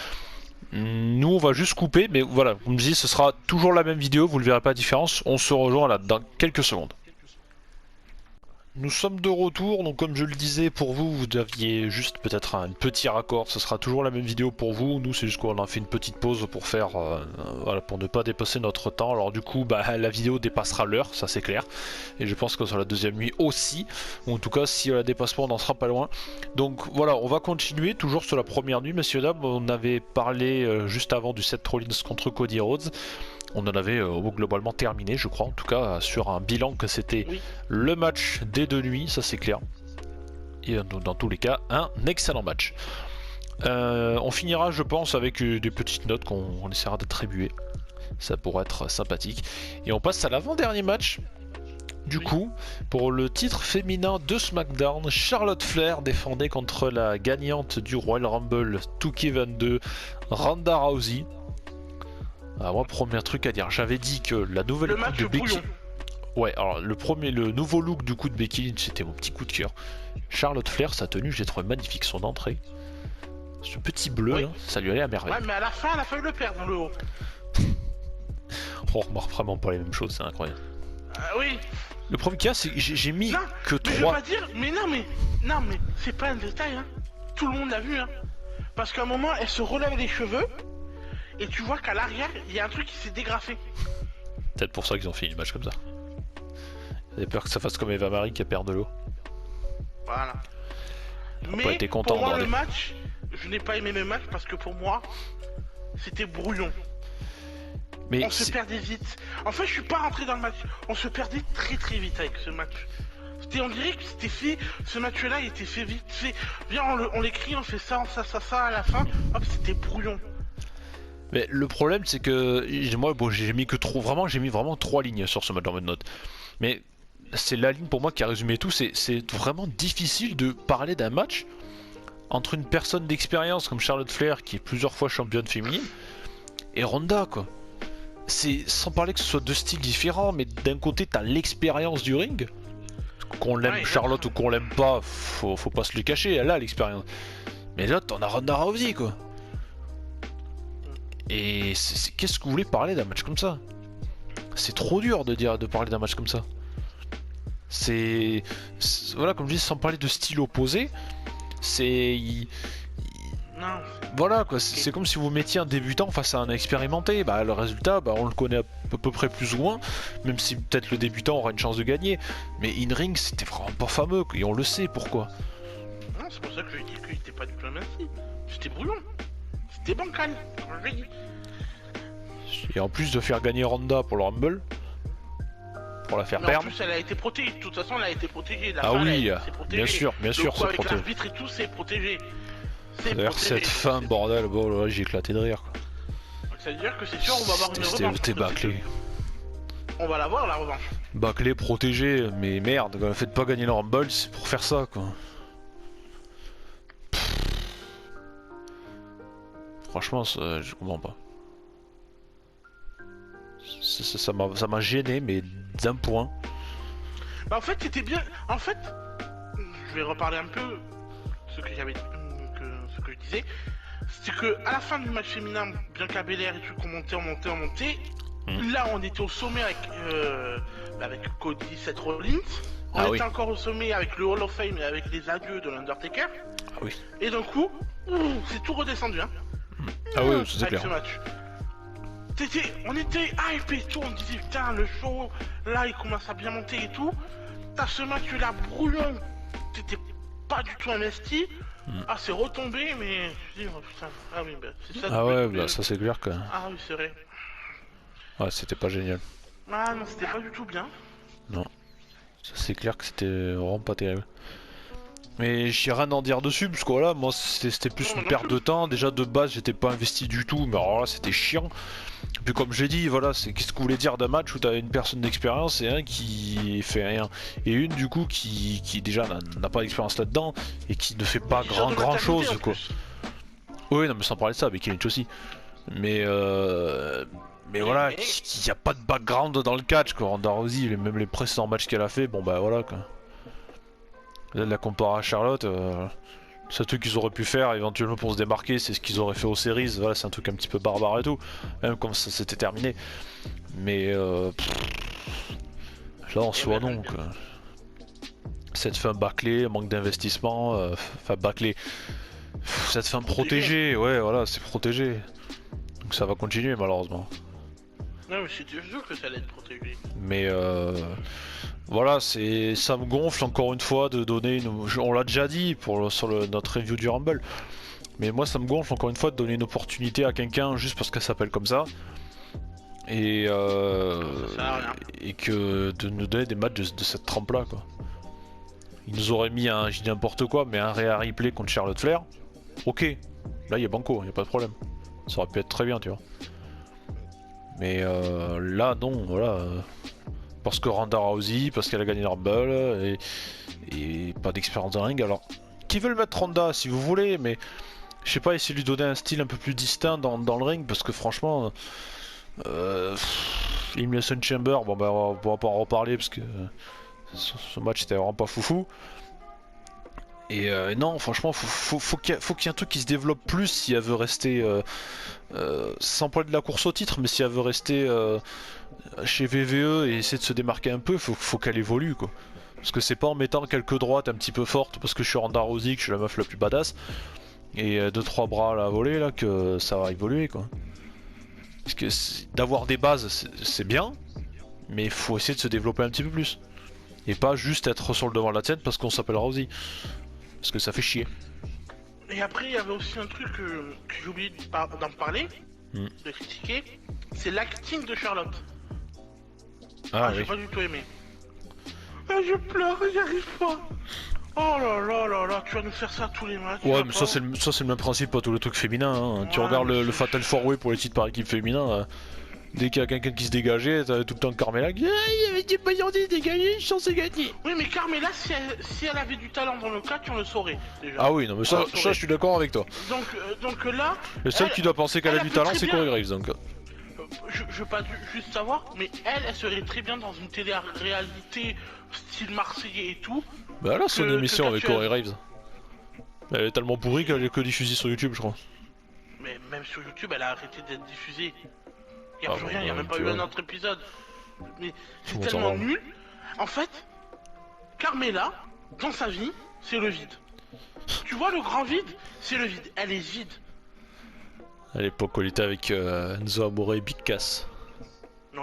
Nous on va juste couper, mais voilà, comme je dis, ce sera toujours la même vidéo, vous ne verrez pas la différence, on se rejoint là dans quelques secondes. Nous sommes de retour, donc comme je le disais, pour vous, vous aviez juste peut-être un petit raccord, ce sera toujours la même vidéo pour vous, nous c'est juste qu'on a fait une petite pause pour faire, voilà, pour ne pas dépasser notre temps, alors du coup, bah, la vidéo dépassera l'heure, ça c'est clair, et je pense que sur la deuxième nuit aussi, ou en tout cas, si elle la dépasse pas, on n'en sera pas loin. Donc voilà, on va continuer, toujours sur la première nuit, messieurs dames, on avait parlé juste avant du Seth Rollins contre Cody Rhodes. On en avait globalement terminé, je crois, en tout cas sur un bilan que c'était le match des deux nuits, ça c'est clair. Et dans tous les cas, un excellent match. On finira, je pense, avec des petites notes qu'on essaiera d'attribuer. Ça pourrait être sympathique. Et on passe à l'avant-dernier match. Du coup, pour le titre féminin de SmackDown, Charlotte Flair défendait contre la gagnante du Royal Rumble 2K22, Ronda Rousey. Ah, moi, premier truc à dire, j'avais dit que la nouvelle coupe de Becky... Ouais, alors le nouveau look du coup de Becky Lynch, c'était mon petit coup de cœur. Charlotte Flair, sa tenue, j'ai trouvé magnifique, son entrée. Ce petit bleu, là, ça lui allait à merveille. Ouais, mais à la fin, elle a failli le perdre dans le haut. On remarque vraiment pas les mêmes choses, c'est incroyable. Oui. Le premier cas, c'est que j'ai mis non, que 3... Je veux pas dire, mais non, mais c'est pas un détail, hein. Tout le monde l'a vu, hein. Parce qu'à un moment, elle se relève les cheveux, et tu vois qu'à l'arrière, il y a un truc qui s'est dégrafé. Peut-être pour ça qu'ils ont fait une match comme ça. J'ai peur que ça fasse comme Eva Marie qui perd de l'eau. Voilà. Mais pas été content, pour moi, le match, je n'ai pas aimé le match parce que pour moi, c'était brouillon. Mais on se perdait vite. En fait, je suis pas rentré dans le match. On se perdait très très vite avec ce match. On dirait que c'était fait. Ce match-là, il était fait vite. Viens, on l'écrit, on fait ça, ça à la fin. Hop, c'était brouillon. Mais le problème, c'est que moi, bon, j'ai mis vraiment 3 lignes sur ce match dans votre note. Mais c'est la ligne pour moi qui a résumé tout. C'est vraiment difficile de parler d'un match entre une personne d'expérience comme Charlotte Flair, qui est plusieurs fois championne féminine, et Ronda, quoi. C'est sans parler que ce soit deux styles différents, mais d'un côté t'as l'expérience du ring, qu'on l'aime Charlotte ou qu'on l'aime pas, faut pas se le cacher, elle a l'expérience. Mais là t'en as Ronda Rousey, quoi. Et qu'est-ce que vous voulez parler d'un match comme ça? C'est trop dur de parler d'un match comme ça. C'est voilà, comme je dis, sans parler de style opposé, c'est non. Voilà quoi, c'est comme si vous mettiez un débutant face à un expérimenté. Bah le résultat, bah, on le connaît à peu près plus ou moins, même si peut-être le débutant aura une chance de gagner. Mais in-ring, c'était vraiment pas fameux, et on le sait pourquoi. Non, c'est pour ça que je dis qu'il était pas du tout merci. C'était brouillon. C'était bancal. Et en plus de faire gagner Ronda pour le Rumble, pour la faire perdre. En plus, elle a été protégée. De toute façon, elle a été protégée. Ah oui, bien sûr, c'est protégé. Avec l'arbitre et tout, c'est protégé. D'ailleurs, cette fin, bordel, bon, là, j'ai éclaté de rire. Quoi. Donc, ça veut dire que c'est sûr, on va avoir une revanche. C'était bâclé. On va l'avoir, la revanche. Bâclé, protégé, mais merde, faites pas gagner le Rumble, c'est pour faire ça, quoi. Franchement, je comprends pas. Ça m'a gêné, mais d'un point. Bah, en fait, c'était bien. En fait, je vais reparler un peu ce que j'avais ce que je disais, c'est que à la fin du match féminin, Bianca Belair et tout, on montait. Là, on était au sommet avec Cody, Seth Rollins. On était encore au sommet avec le Hall of Fame et avec les adieux de l'Undertaker. Ah oui. Et d'un coup, c'est tout redescendu, hein. Ah oui, c'est clair. Ce match. On était hype et tout, on disait putain, le show, là, il commence à bien monter et tout. T'as ce match-là brouillon, t'étais pas du tout investi. Ah, c'est retombé, mais je dis, oh, putain, ah oui, bah, c'est ça. Ah ouais, bah ça c'est clair que. Ah oui, c'est vrai. Ouais, c'était pas génial. Ah non, c'était pas du tout bien. Non, ça c'est clair que c'était vraiment pas terrible. Mais j'ai rien à en dire dessus, parce que voilà, moi c'était plus une perte de temps. Déjà de base, j'étais pas investi du tout, mais alors là c'était chiant. Puis comme j'ai dit, voilà, c'est qu'est-ce que vous voulez dire d'un match où t'as une personne d'expérience et un qui fait rien. Et une du coup qui déjà n'a pas d'expérience là-dedans et qui ne fait pas grand chose quoi. Oui, non mais sans parler de ça, Becky Lynch aussi. Mais voilà, il n'y a pas de background dans le catch quoi. Ronda Rousey, même les précédents matchs qu'elle a fait, bon bah voilà quoi. Là, la compare à Charlotte, C'est un truc qu'ils auraient pu faire éventuellement pour se démarquer, c'est ce qu'ils auraient fait aux séries, voilà, c'est un truc un petit peu barbare et tout, même comme ça s'était terminé. Mais là en soi non quoi. Cette fin bâclée, manque d'investissement, enfin bâclée, cette fin protégée, ouais voilà, c'est protégé. Donc ça va continuer malheureusement. Non mais c'est sûr que ça allait être protégé. Mais voilà, ça me gonfle encore une fois de donner on l'a déjà dit sur notre review du Rumble. Mais moi ça me gonfle encore une fois de donner une opportunité à quelqu'un juste parce qu'elle s'appelle comme ça. Et, Ça sert à rien. et que de nous donner des matchs de cette trempe là quoi. Ils nous auraient mis je dis n'importe quoi, mais un Rhea Ripley contre Charlotte Flair. Ok, là il y a banco, il y a pas de problème. Ça aurait pu être très bien tu vois. Mais là non, voilà. Parce que Ronda Rousey, parce qu'elle a gagné le Rumble et pas d'expérience dans le ring. Alors, qui veut le mettre Ronda si vous voulez, mais je sais pas, essayer de lui donner un style un peu plus distinct dans le ring, parce que franchement, Elimination Chamber, bon bah on va pas en reparler parce que ce match était vraiment pas foufou. Et non, franchement, faut qu'il y ait un truc qui se développe plus si elle veut rester, sans parler de la course au titre, mais si elle veut rester chez VVE et essayer de se démarquer un peu, faut qu'elle évolue quoi. Parce que c'est pas en mettant quelques droites un petit peu fortes, parce que je suis Ronda Rousey, que je suis la meuf la plus badass, et 2-3 bras à la volée là, que ça va évoluer quoi. Parce que d'avoir des bases c'est bien, mais il faut essayer de se développer un petit peu plus. Et pas juste être sur le devant de la scène parce qu'on s'appelle Rousey. Parce que ça fait chier. Et après, il y avait aussi un truc que j'ai oublié d'en parler, de critiquer, c'est l'acting de Charlotte. J'ai pas du tout aimé. Je pleure, j'y arrive pas. Oh là là là là, tu vas nous faire ça tous les matchs. Ouais, mais ça c'est le même principe pour tous les trucs féminins. Hein. Ouais, tu regardes le Fatal 4-Way pour les titres par équipe féminin. Dès qu'il y a quelqu'un qui se dégageait, t'avais tout le temps Carmella qui il y avait des paillons dégagés, je suis gagner. Oui, mais Carmella, si elle avait du talent dans le catch, on le saurait déjà. Ah oui, non, mais ça je suis d'accord avec toi. Donc là. Le seul qui doit penser qu'elle a du talent, c'est Corey Graves donc. Je veux pas juste savoir, mais elle serait très bien dans une télé-réalité style marseillais et tout. Bah là, son émission avec Corey Graves. Elle est tellement pourrie qu'elle est que diffusée sur YouTube, je crois. Mais même sur YouTube, elle a arrêté d'être diffusée. Y'a plus rien, y'a même pas eu un autre épisode. Mais c'est tellement nul. En fait, Carmella, dans sa vie, c'est le vide. Tu vois le grand vide, c'est le vide. Elle est vide. À l'époque où elle était avec Enzo Amore et Big Cass.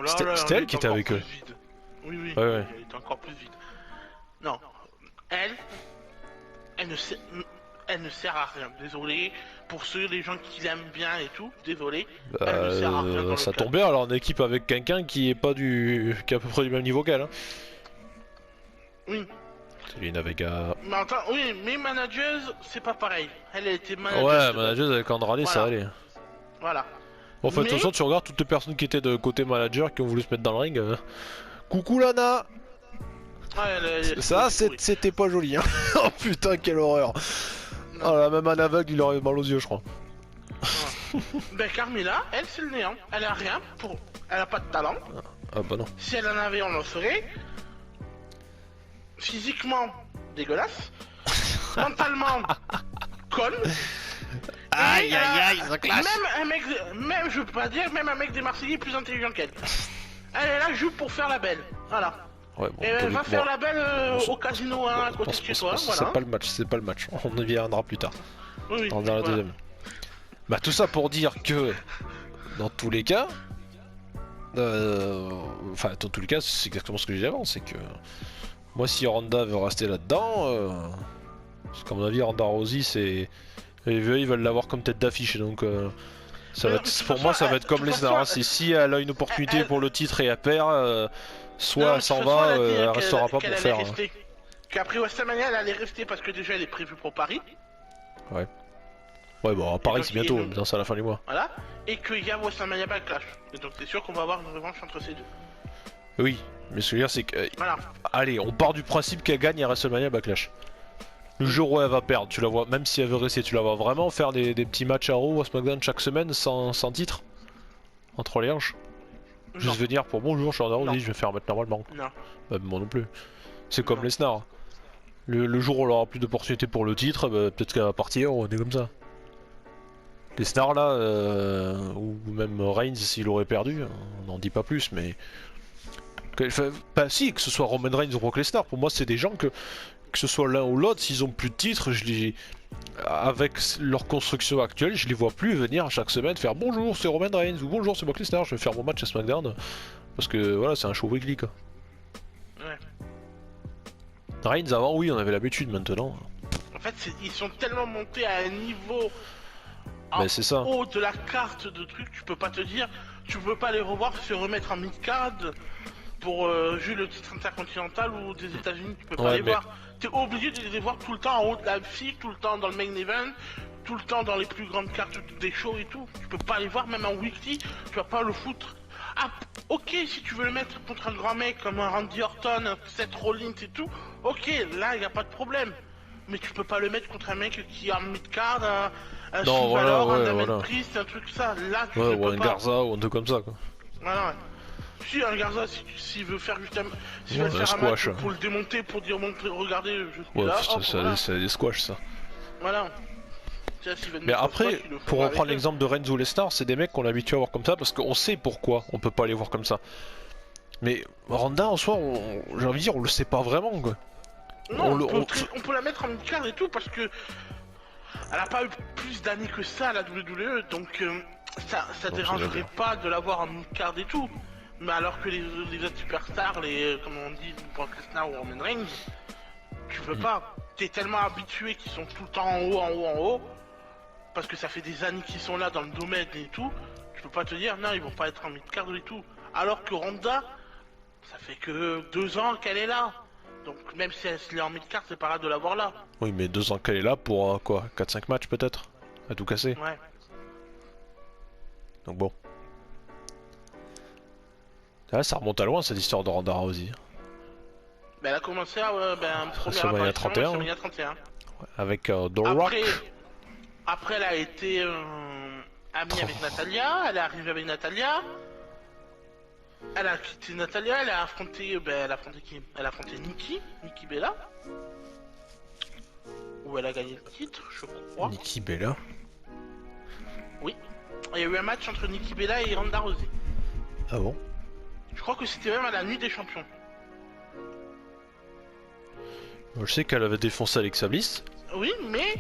C'était elle qui était avec eux. Vide. Oui, oui, ouais. Elle était encore plus vide. Non, elle ne sert à rien. Désolé pour les gens qui l'aiment bien et tout. Désolé. Elle ne sert à rien. Ça tombe bien, alors en équipe avec quelqu'un qui est pas qui est à peu près du même niveau qu'elle. Hein. Oui. Selena Vega. Mais attends, oui, mais manageuse, c'est pas pareil. Elle a été manageuse. Ouais, manageuse avec Andrade, voilà. Ça allait. Voilà. Bon, en fait, de toute façon, tu regardes toutes les personnes qui étaient de côté manager qui ont voulu se mettre dans le ring. Coucou Lana. Ça, c'était pas joli, hein. Oh putain, quelle horreur. Oh là, même un aveugle, il aurait mal aux yeux, je crois. Ben Carmella, elle, c'est le néant. Elle a rien Elle a pas de talent. Ah bah non. Si elle en avait, on le ferait. Physiquement, dégueulasse. Mentalement, conne. Aïe aïe aïe, ça classe. Même, je peux pas dire, même un mec des Marseillais plus intelligent qu'elle. Elle est là juste pour faire la belle. Voilà. Ouais, bon, et elle va faire la belle au casino à côté de chez toi. Voilà. C'est pas le match. On y viendra plus tard. Oui, dans la deuxième. Bah tout ça pour dire que dans tous les cas, enfin dans tous les cas, c'est exactement ce que j'ai dit avant, c'est que moi si Ronda veut rester là-dedans, parce qu'à mon avis Ronda Rousey c'est ils veulent l'avoir comme tête d'affiche donc ça va être, pour moi ça va être comme Lesnar. C'est si elle a une opportunité pour le titre et elle perd, soit elle s'en va, elle restera pas pour faire. Qu'après WrestleMania elle allait rester parce que déjà elle est prévue pour Paris. Ouais. Ouais, bon, à Paris c'est bientôt, mais c'est à la fin du mois. Voilà, et qu'il y a WrestleMania Backlash. Et donc c'est sûr qu'on va avoir une revanche entre ces deux. Oui, mais ce que je veux dire c'est que. Voilà. Allez, on part du principe qu'elle gagne à WrestleMania Backlash. Le jour où elle va perdre, tu la vois, même si elle veut rester, tu la vois vraiment faire des petits matchs à Raw ou à SmackDown chaque semaine sans titre entre les hanches. Juste venir pour bonjour, je suis en Raw, je vais faire un match normalement. Non. Bah, moi non plus. C'est comme Lesnar. Le jour où on aura plus d'opportunités pour le titre, bah, peut-être qu'elle va partir, on est comme ça. Lesnar là, ou même Reigns s'il aurait perdu, on n'en dit pas plus, mais... Bah si, que ce soit Roman Reigns ou Brock Lesnar, pour moi c'est des gens que ce soit l'un ou l'autre, s'ils ont plus de titres, avec leur construction actuelle, je les vois plus venir chaque semaine faire bonjour c'est Roman Reigns ou bonjour c'est Brock Lesnar, je vais faire mon match à SmackDown, parce que voilà c'est un show weekly quoi. Ouais. Reigns avant oui on avait l'habitude maintenant. En fait, ils sont tellement montés à un niveau Mais c'est ça. haut de la carte de trucs, tu peux pas te dire, tu peux pas les revoir se remettre en mid-card pour jouer le titre intercontinental ou des États-Unis, tu peux pas Ouais, les mais... voir. T'es obligé de les voir tout le temps en haut de la file, tout le temps dans le main event, tout le temps dans les plus grandes cartes des shows et tout. Tu peux pas les voir, même en weekly, tu vas pas le foutre. Ah, ok, si tu veux le mettre contre un grand mec comme un Randy Orton, un Seth Rollins et tout, ok, là y a pas de problème. Mais tu peux pas le mettre contre un mec qui est en mid-card, un Non, Finn voilà, Balor, ouais, un Damien voilà. Priest, un truc ça. Là, tu Ouais, ne ou peux un pas. Garza ou un truc comme ça quoi. Voilà, ouais. Si un Garza, s'il veut faire juste s'il veut Ouais, faire un squash. match pour le démonter, pour dire regardez, je suis Ouais, là, hop, voilà. c'est des squash ça. Voilà. Tiens, s'il veut Mais mettre un après, squash, ils le pour feront reprendre avec eux. l'exemple de Reigns ou Lesnar, c'est des mecs qu'on est habitué à voir comme ça parce qu'on sait pourquoi on peut pas les voir comme ça. Mais Ronda en soi, j'ai envie de dire, on le sait pas vraiment quoi. Non, on peut la mettre en mid-card et tout parce que elle a pas eu plus d'années que ça à la WWE, donc ça Non, dérangerait pas de l'avoir en mid-card et tout. Mais alors que les autres superstars, comme on dit, Brock Lesnar ou Roman Reigns, tu peux pas. T'es tellement habitué qu'ils sont tout le temps en haut, en haut, en haut, parce que ça fait des années qu'ils sont là dans le domaine et tout. Tu peux pas te dire non, ils vont pas être en mid-card et tout. Alors que Ronda, ça fait que 2 ans qu'elle est là. Donc même si elle est en mid-card, c'est pas grave de l'avoir là. Oui, mais 2 ans qu'elle est là pour quoi 4-5 matchs peut-être à tout casser. Ouais. Donc bon. Ah, ça remonte à loin cette histoire de Ronda Rousey. Ben, elle a commencé à première WrestleMania apparition 31, WrestleMania 31. Avec The Rock. Après, elle a été amie avec Natalia, elle est arrivée avec Natalia. Elle a quitté Natalia, elle a affronté, elle a affronté qui? Elle a affronté Nikki Bella. Où elle a gagné le titre, je crois. Nikki Bella. Oui. Il y a eu un match entre Nikki Bella et Ronda Rousey. Ah bon? Je crois que c'était même à la nuit des champions. Je sais qu'elle avait défoncé Alexa Bliss. Oui, mais...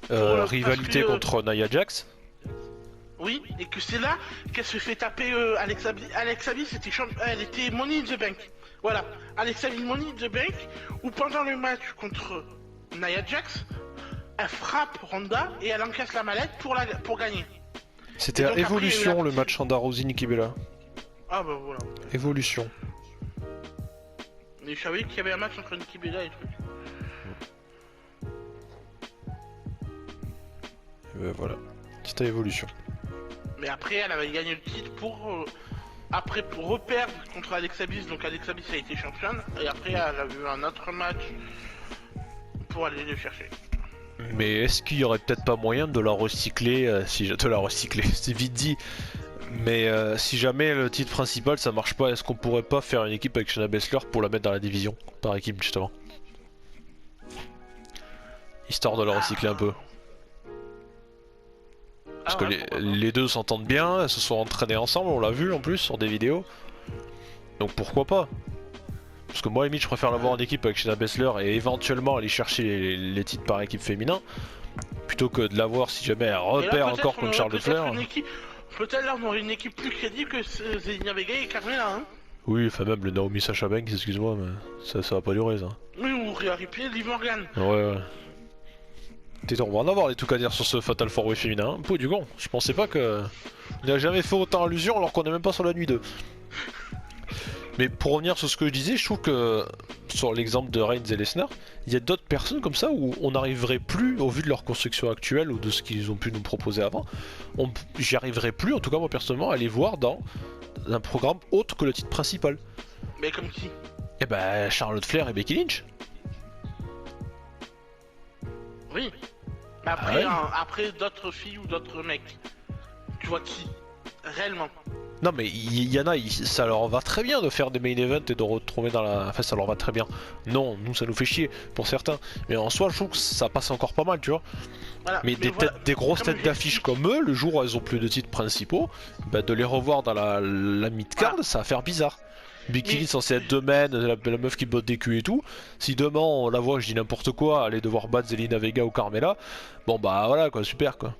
Rivalité contre Nia Jax. Oui, et que c'est là qu'elle se fait taper Alexa Bliss. Alexa Bliss elle était Money in the Bank. Voilà, Alexa Bliss Money in the Bank, où pendant le match contre Nia Jax, elle frappe Ronda et elle encaisse la mallette pour gagner. C'était à Evolution le match Ronda Rousey Nikki Bella. Ah bah voilà. Evolution. Mais je savais qu'il y avait un match entre Nikki Bella et truc. Voilà, c'était Evolution. Mais après, elle avait gagné le titre pour reperdre contre Alexa Bliss. Donc Alexa Bliss a été championne. Et après, elle a eu un autre match pour aller le chercher. Mais est-ce qu'il y aurait peut-être pas moyen de la recycler c'est vite dit. Mais si jamais le titre principal ça marche pas, est-ce qu'on pourrait pas faire une équipe avec Shayna Baszler pour la mettre dans la division par équipe justement, histoire de la recycler un peu. Parce que les deux s'entendent bien, elles se sont entraînées ensemble, on l'a vu en plus sur des vidéos. Donc pourquoi pas? Parce que moi, limite, je préfère l'avoir en équipe avec Shayna Baszler et éventuellement aller chercher les titres par équipe féminin, plutôt que de l'avoir si jamais elle repère encore contre Charles Flair. Peut-être là on aurait une équipe plus crédible que Zelina Vega et Carmella, hein. Oui, enfin même le Naomi Sasha Banks, excuse-moi, mais ça va pas durer ça. Oui, ou Rhea Ripley, Liv Morgan. Ouais. On va en avoir des trucs à dire sur ce Fatal 4-Way féminin. Hein. Du con, je pensais pas que... Il a jamais fait autant allusion alors qu'on est même pas sur la nuit 2. Mais pour revenir sur ce que je disais, je trouve que sur l'exemple de Reigns et Lesnar, il y a d'autres personnes comme ça où on n'arriverait plus, au vu de leur construction actuelle ou de ce qu'ils ont pu nous proposer avant, j'y arriverais plus, en tout cas moi personnellement, à les voir dans un programme autre que le titre principal. Mais comme qui? Eh ben Charlotte Flair et Becky Lynch. Oui. Mais après, après d'autres filles ou d'autres mecs. Tu vois qui? Réellement. Non mais il y en a, ça leur va très bien de faire des main events et de retrouver dans la... Enfin ça leur va très bien. Non, nous ça nous fait chier pour certains. Mais en soi je trouve que ça passe encore pas mal tu vois. Voilà. Mais des, voilà, des grosses comme têtes d'affiche comme eux, le jour où elles ont plus de titres principaux, bah, de les revoir dans la mid-card ça va faire bizarre. Becky Lynch censé être domaine, la meuf qui botte des culs et tout. Si demain on la voit, je dis n'importe quoi, aller devoir battre Zelina Vega ou Carmella, bon bah voilà quoi, super quoi.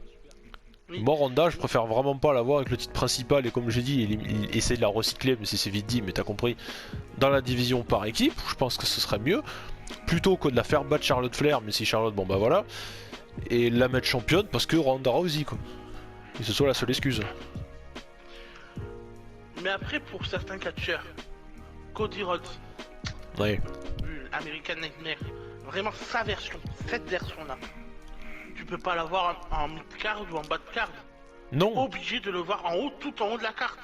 Oui. Moi Ronda je préfère vraiment pas la voir avec le titre principal et comme j'ai dit il essaie de la recycler mais c'est vite dit mais t'as compris dans la division par équipe je pense que ce serait mieux plutôt que de la faire battre Charlotte Flair mais si Charlotte bon bah voilà et la mettre championne parce que Ronda Rousey quoi et ce soit la seule excuse. Mais après pour certains catcheurs, Cody Rhodes, Ouais. American Nightmare, vraiment sa version, cette version là. Tu peux pas l'avoir en mid-card ou en bas-de-card. Non. Obligé de le voir en haut, tout en haut de la carte.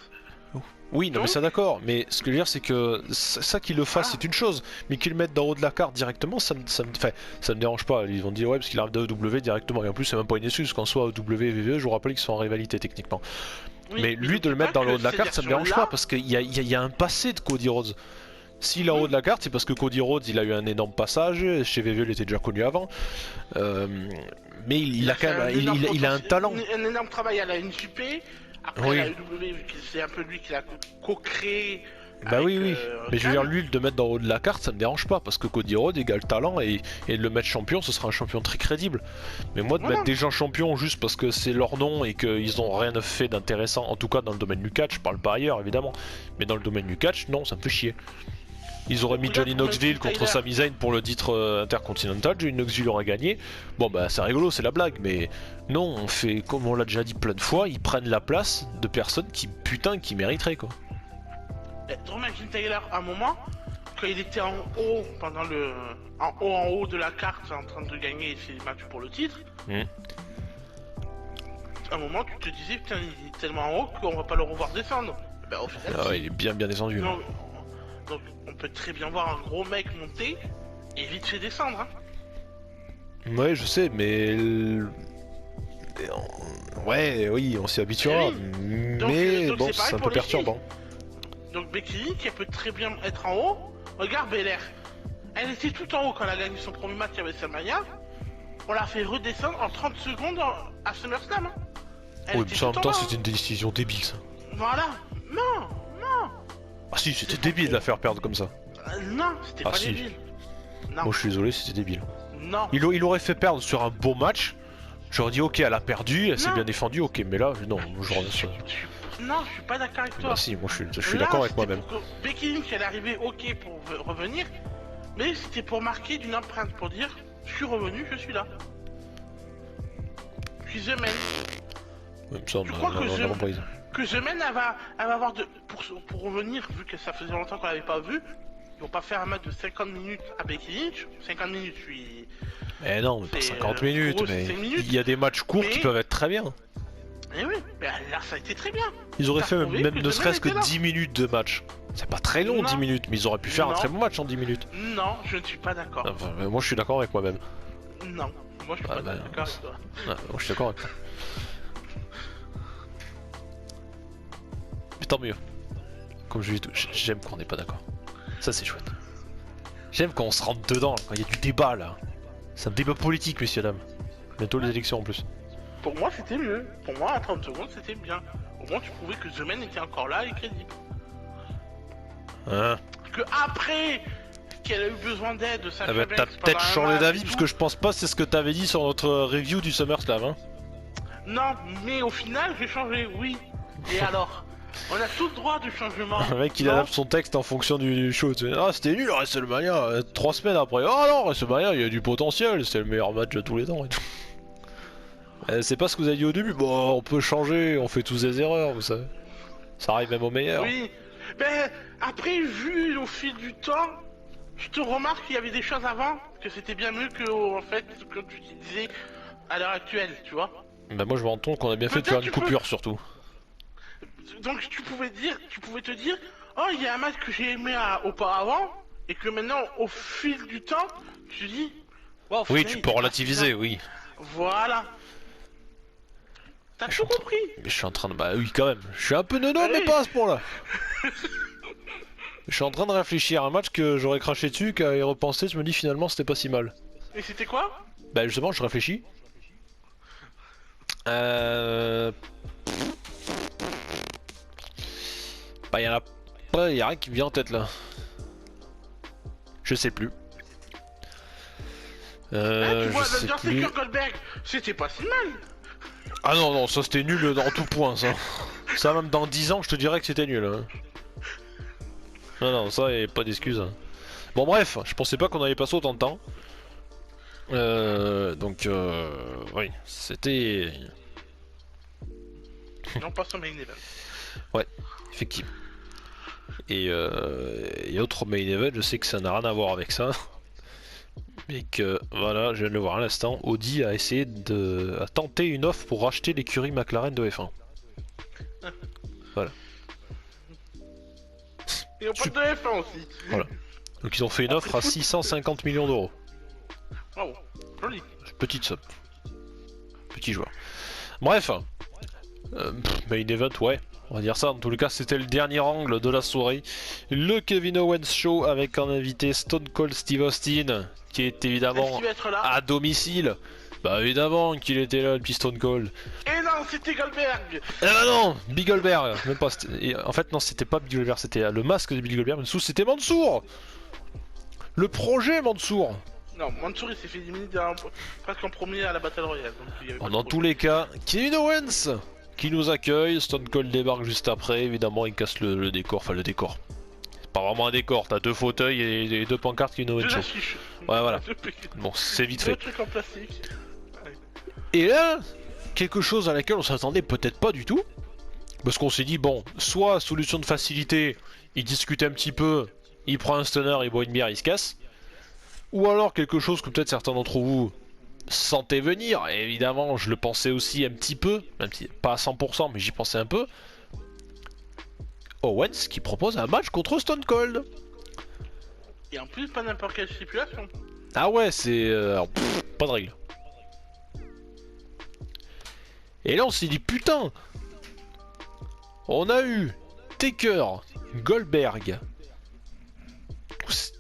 Oui, non mais ça d'accord, mais ce que je veux dire c'est que ça qu'ils le fassent c'est une chose, mais qu'ils le mettent d'en haut de la carte directement, ça me dérange pas. Ils vont dire ouais parce qu'il arrive de AEW directement, et en plus c'est même pas une excuse, qu'en soit AEW et WWE, je vous rappelle qu'ils sont en rivalité techniquement. Oui, mais lui de le mettre dans le haut de la carte ça me dérange pas, parce qu'il y a un passé de Cody Rhodes. S'il est en haut de la carte, c'est parce que Cody Rhodes il a eu un énorme passage, chez WWE il était déjà connu avant, mais il a quand même, il a un talent. Un énorme travail à la NJP, après Oui. la AEW, c'est un peu lui qui l'a co-créé. Bah avec, oui, oui, mais je veux dire, lui, de mettre dans le haut de la carte, ça me dérange pas, parce que Cody Rhodes égale talent, et de le mettre champion, ce sera un champion très crédible. Mais moi, de Voilà. mettre des gens champions juste parce que c'est leur nom et qu'ils ont rien fait d'intéressant, en tout cas dans le domaine du catch, je parle pas ailleurs évidemment, mais dans le domaine du catch, non, ça me fait chier. Ils auraient mis Johnny Knoxville contre Sami Zayn pour le titre intercontinental, Johnny Knoxville aurait gagné. Bon bah c'est rigolo, c'est la blague, mais non, on fait, comme on l'a déjà dit plein de fois, ils prennent la place de personnes qui, putain, qui mériteraient quoi. Drew McIntyre, à un moment, quand il était en haut, pendant le. En haut de la carte, en train de gagner ses matchs pour le titre, à un moment, tu te disais, putain, il est tellement en haut qu'on va pas le revoir descendre. Ben, au final, Ah ouais, il est bien descendu. non, donc, on peut très bien voir un gros mec monter et vite fait descendre. Hein. Ouais, je sais, mais. Ouais, oui, on s'y habituera, Donc, mais donc bon, c'est pareil c'est un pour peu les perturbant. Donc Becky Lynch, elle peut très bien être en haut. Regarde Belair. Elle était tout en haut quand elle a gagné son premier match avec WrestleMania. On l'a fait redescendre en 30 secondes à SummerSlam. Hein. Elle Oui, était mais ça en tout même temps, bas, c'était une décision débile ça. Voilà. Non. Ah si, c'était débile de la faire perdre comme ça. Non, c'était Ah, pas si. débile. Non. Moi je suis désolé, c'était débile. Non. Il aurait fait perdre sur un beau match. J'aurais dit ok, elle a perdu, elle s'est Non. bien défendue, ok, mais là, non, je reviens sur. Non, je suis pas d'accord avec toi. Bah si, moi je suis Là, d'accord avec c'était moi-même. pour que Becky Lynch, elle est arrivée ok pour revenir, mais c'était pour marquer d'une empreinte, pour dire je suis revenu, je suis là. Je suis The Man. Même ça, Tu crois que pas idée. Que The Man, elle va avoir de. Pour revenir, vu que ça faisait longtemps qu'on l'avait pas vu, ils vont pas faire un match de 50 minutes à Becky Lynch. 50 minutes, je suis. Eh non, mais pas C'est, 50 pour minutes, eux, c'est mais 5 minutes. il y a des matchs courts qui Mais- peuvent être très bien. Eh oui, mais là, ça a été très bien. Ils auraient T'as fait prouvé même que ne The serait-ce que Man était là. 10 minutes de match. C'est pas très long Non. 10 minutes, mais ils auraient pu faire un Non. très bon match en 10 minutes. Non, je ne suis pas d'accord. Enfin, moi je suis d'accord avec moi-même. Non, moi je suis Ah, pas bah, d'accord avec toi. Ouais, moi je suis d'accord avec toi. Mais tant mieux. Comme je dis tout, j'aime qu'on n'est pas d'accord. Ça c'est chouette. J'aime quand on se rentre dedans, quand il y a du débat là. C'est un débat politique, messieurs dames. Bientôt les élections en plus. Pour moi, c'était mieux. Pour moi, à 30 secondes, c'était bien. Au moins, tu prouvais que The Man était encore là et crédible. Hein? Que après qu'elle a eu besoin d'aide, ça Ah bah, t'as peut-être changé d'avis parce que je pense pas c'est ce que t'avais dit sur notre review du SummerSlam. Hein. Non, mais au final, j'ai changé, oui. Et alors? On a tout le droit du changement. Le mec il non adapte son texte en fonction du show. Tu sais, ah c'était nul WrestleMania. 3 semaines après, oh non WrestleMania il y a du potentiel, c'est le meilleur match de tous les temps et tout. C'est pas ce que vous avez dit au début. Bon, on peut changer, on fait tous des erreurs, vous savez. Ça arrive même au meilleur. Oui. Mais après, vu au fil du temps, je te remarque qu'il y avait des choses avant, que c'était bien mieux que, en fait, que tu disais à l'heure actuelle, tu vois. Bah moi je me rends compte qu'on a bien fait de Peut-être faire une tu peux- coupure surtout. Donc tu pouvais te dire, oh il y a un match que j'ai aimé auparavant, et que maintenant, au fil du temps, tu dis, bon, au Oui, final, tu il peux était pas relativiser, si bien. oui. Voilà. T'as tout compris. Mais je suis en train de... Bah oui, quand même. Je suis un peu neuneux, mais pas à ce point-là. Je suis en train de réfléchir à un match que j'aurais craché dessus, qu'à y repenser, je me dis finalement c'était pas si mal. Et c'était quoi? Bah justement, je réfléchis. Bah y'en a pas, y'a rien qui me vient en tête là. Je sais plus. Tu Je vois, sais plus. Undertaker Goldberg, c'était pas si mal. Ah non, non, ça c'était nul dans tout point ça. Ça même dans 10 ans je te dirais que c'était nul. Hein. Non, non, ça y'a pas d'excuse. Hein. Bon bref, je pensais pas qu'on allait passer autant de temps. Donc oui, c'était... Et on passe au main event. Ouais, effectivement. Et autre main event, je sais que ça n'a rien à voir avec ça. Mais que, voilà, je viens de le voir à l'instant, Audi a essayé de... a tenté une offre pour racheter l'écurie McLaren de F1. Voilà. Et on parle de F1 aussi. Voilà. Donc ils ont fait une offre à 650 millions d'euros. Bravo, joli. Petite somme. Petit joueur. Bref. Main event, ouais. On va dire ça. En tous les cas, c'était le dernier angle de la soirée. Le Kevin Owens Show avec un invité Stone Cold Steve Austin, qui est Est-ce évidemment qu'il va être là? à domicile. Bah évidemment qu'il était là, le petit Stone Cold. Et non, c'était Goldberg. Eh bah non, Big Goldberg. Même pas. En fait, non, c'était pas Big Goldberg, c'était le masque de Big Goldberg. Mais dessous, c'était Mansour. Le projet Mansour. Non, Mansour il s'est fait éliminer presque en premier à la Battle Royale. Donc il y avait pas de Dans tous les cas, Kevin Owens qui nous accueille. Stone Cold débarque juste après. Évidemment, il casse le décor. Enfin, le décor. C'est pas vraiment un décor. T'as deux fauteuils et deux pancartes Kevin Owens Deux Show. affiches. Ouais, voilà. Deux Bon, c'est vite fait. trucs en plastique. Et là, quelque chose à laquelle on s'attendait peut-être pas du tout. Parce qu'on s'est dit, bon, soit solution de facilité, il discute un petit peu, il prend un stunner, il boit une bière, il se casse. Ou alors quelque chose que peut-être certains d'entre vous sentaient venir, et évidemment je le pensais aussi un petit peu, même si pas à 100%, mais j'y pensais un peu. Owens qui propose un match contre Stone Cold. Et en plus, pas n'importe quelle stipulation. Ah ouais, c'est... pas de règle. Et là on s'est dit, putain, on a eu Taker, Goldberg,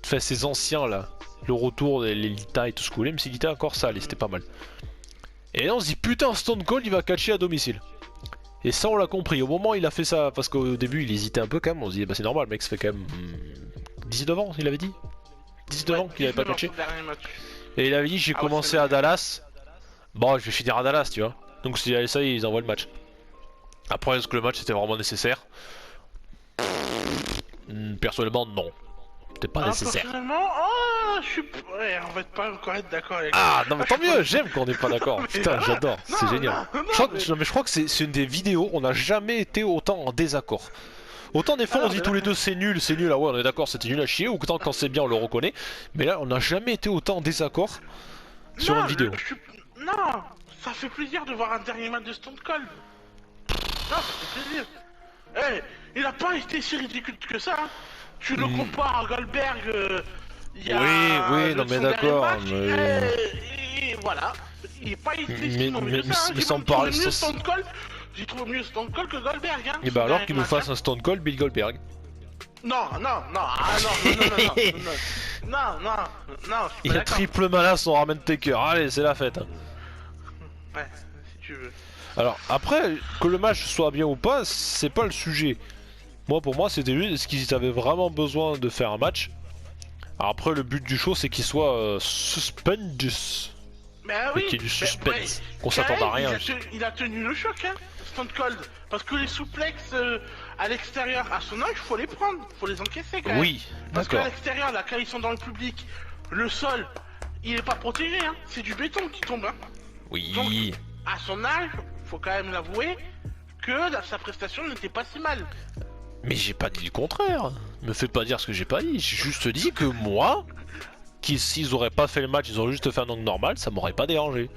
enfin ces anciens là, le retour des Lita et tout ce que vous voulez, même si Lita encore ça allait, c'était pas mal. Et là on se dit putain, Stone Cold il va catcher à domicile. Et ça on l'a compris, au moment où il a fait ça, parce qu'au début il hésitait un peu quand même, on se dit bah c'est normal, le mec ça fait quand même 19 ans, il avait dit 19 ans qu'il avait pas catché. Et il avait dit j'ai commencé à Dallas, bon je vais finir à Dallas tu vois. Donc si allez ça ils envoient le match. Après est-ce que le match était vraiment nécessaire? Personnellement non. C'était pas nécessaire. Personnellement, oh, je suis... Ouais, on va pas encore être d'accord avec... Ah non mais tant mieux, j'aime qu'on n'est pas d'accord. Putain j'adore, c'est génial. Je crois que c'est une des vidéos, on n'a jamais été autant en désaccord. Autant des fois on dit tous les deux c'est nul, ah ouais on est d'accord c'était nul à chier, ou autant quand c'est bien on le reconnaît. Mais là on n'a jamais été autant en désaccord sur une vidéo. Non, ça fait plaisir de voir un dernier match de Stone Cold. Non, ça fait plaisir. Eh, il a pas été si ridicule que ça. Hein. Tu le compares à Goldberg. Oui, non mais d'accord. Et voilà. Il est pas été si mauvais que ça. Mais sans parler. Stone Cold. J'ai trouvé mieux Stone Cold que Goldberg. Hein, et bah alors qu'il nous fasse un Stone Cold Bill Goldberg. Non, Il y a triple malasse, on ramène Taker. Allez, c'est la fête. Ouais, si tu veux. Alors après, que le match soit bien ou pas, c'est pas le sujet. Moi, pour moi, c'était juste ce qu'ils avaient vraiment besoin de faire un match. Alors après, le but du show, c'est qu'il soit suspendus. Bah oui, qu'il y ait du suspense, qu'on s'attende à rien. Il a tenu le choc, hein, Stone Cold. Parce que les souplexes à l'extérieur, à son âge, faut les prendre, faut les encaisser quand même. Oui, parce d'accord. qu'à l'extérieur, là, quand ils sont dans le public, le sol, il est pas protégé, hein. C'est du béton qui tombe, hein. Oui. Donc, à son âge, faut quand même l'avouer que sa prestation n'était pas si mal. Mais j'ai pas dit le contraire. Me faites pas dire ce que j'ai pas dit. J'ai juste dit que moi, s'ils auraient pas fait le match, ils auraient juste fait un angle normal, ça m'aurait pas dérangé.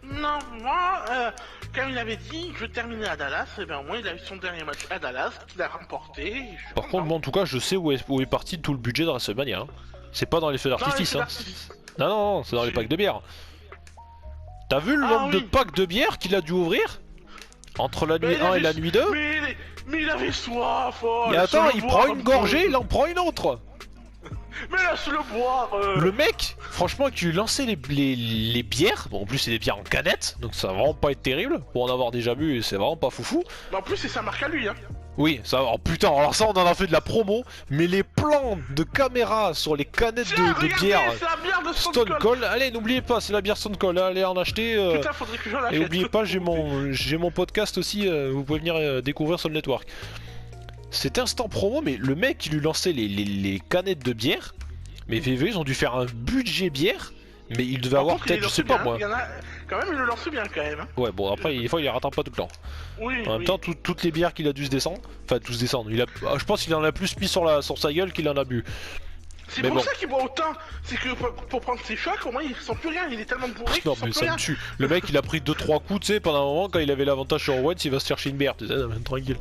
Non, moi, quand il avait dit je terminais à Dallas, et bien au moins il a eu son dernier match à Dallas, qu'il a remporté. Par contre, moi en tout cas, je sais où est parti tout le budget de WrestleMania. Hein. C'est pas dans les feux d'artifice. Hein. Non, c'est dans les packs de bière. T'as vu le nombre de packs de bière qu'il a dû ouvrir? Entre la nuit Mais il 1 et avait- la nuit 2. Mais il avait soif. Oh, Et laisse-le attends, il boire prend un une peu. gorgée, il en prend une autre. Mais laisse-le boire. Le mec, franchement, qui lui lançait les bières, bon en plus c'est des bières en canette, donc ça va vraiment pas être terrible, pour en avoir déjà bu, c'est vraiment pas foufou. Mais en plus, c'est sa marque à lui, hein. Oui, ça va, oh putain, alors ça on en a fait de la promo, mais les plans de caméra sur les canettes Tiens, de regardez, bière c'est la bière de Stone Stone Cold. Cold, allez n'oubliez pas, c'est la bière Stone Cold, allez en acheter. Putain, faudrait que j'en Et achète. oubliez pas, j'ai mon podcast aussi, vous pouvez venir découvrir sur le network. C'était instant promo, mais le mec qui lui lançait les canettes de bière, mais VV ils ont dû faire un budget bière, mais il devait Par avoir contre, il peut-être, je lance sais pas bien, moi. il y en a... Quand même, il le lance bien, quand même. Hein. Ouais, bon après, des fois il les rattrape pas tout le temps. Oui, En même oui. temps, toutes les bières qu'il a dû se descendre, enfin tous se descendre, je pense qu'il en a plus mis sur sa gueule qu'il en a bu. C'est mais pour bon. ça qu'il boit autant. C'est que pour prendre ses chocs, au moins, il sent plus rien. Il est tellement bourré qu'il Non sent mais plus ça rien. me tue. Le mec il a pris 2-3 coups, tu sais, pendant un moment quand il avait l'avantage sur Owens, il va se chercher une bière, tu sais, tranquille.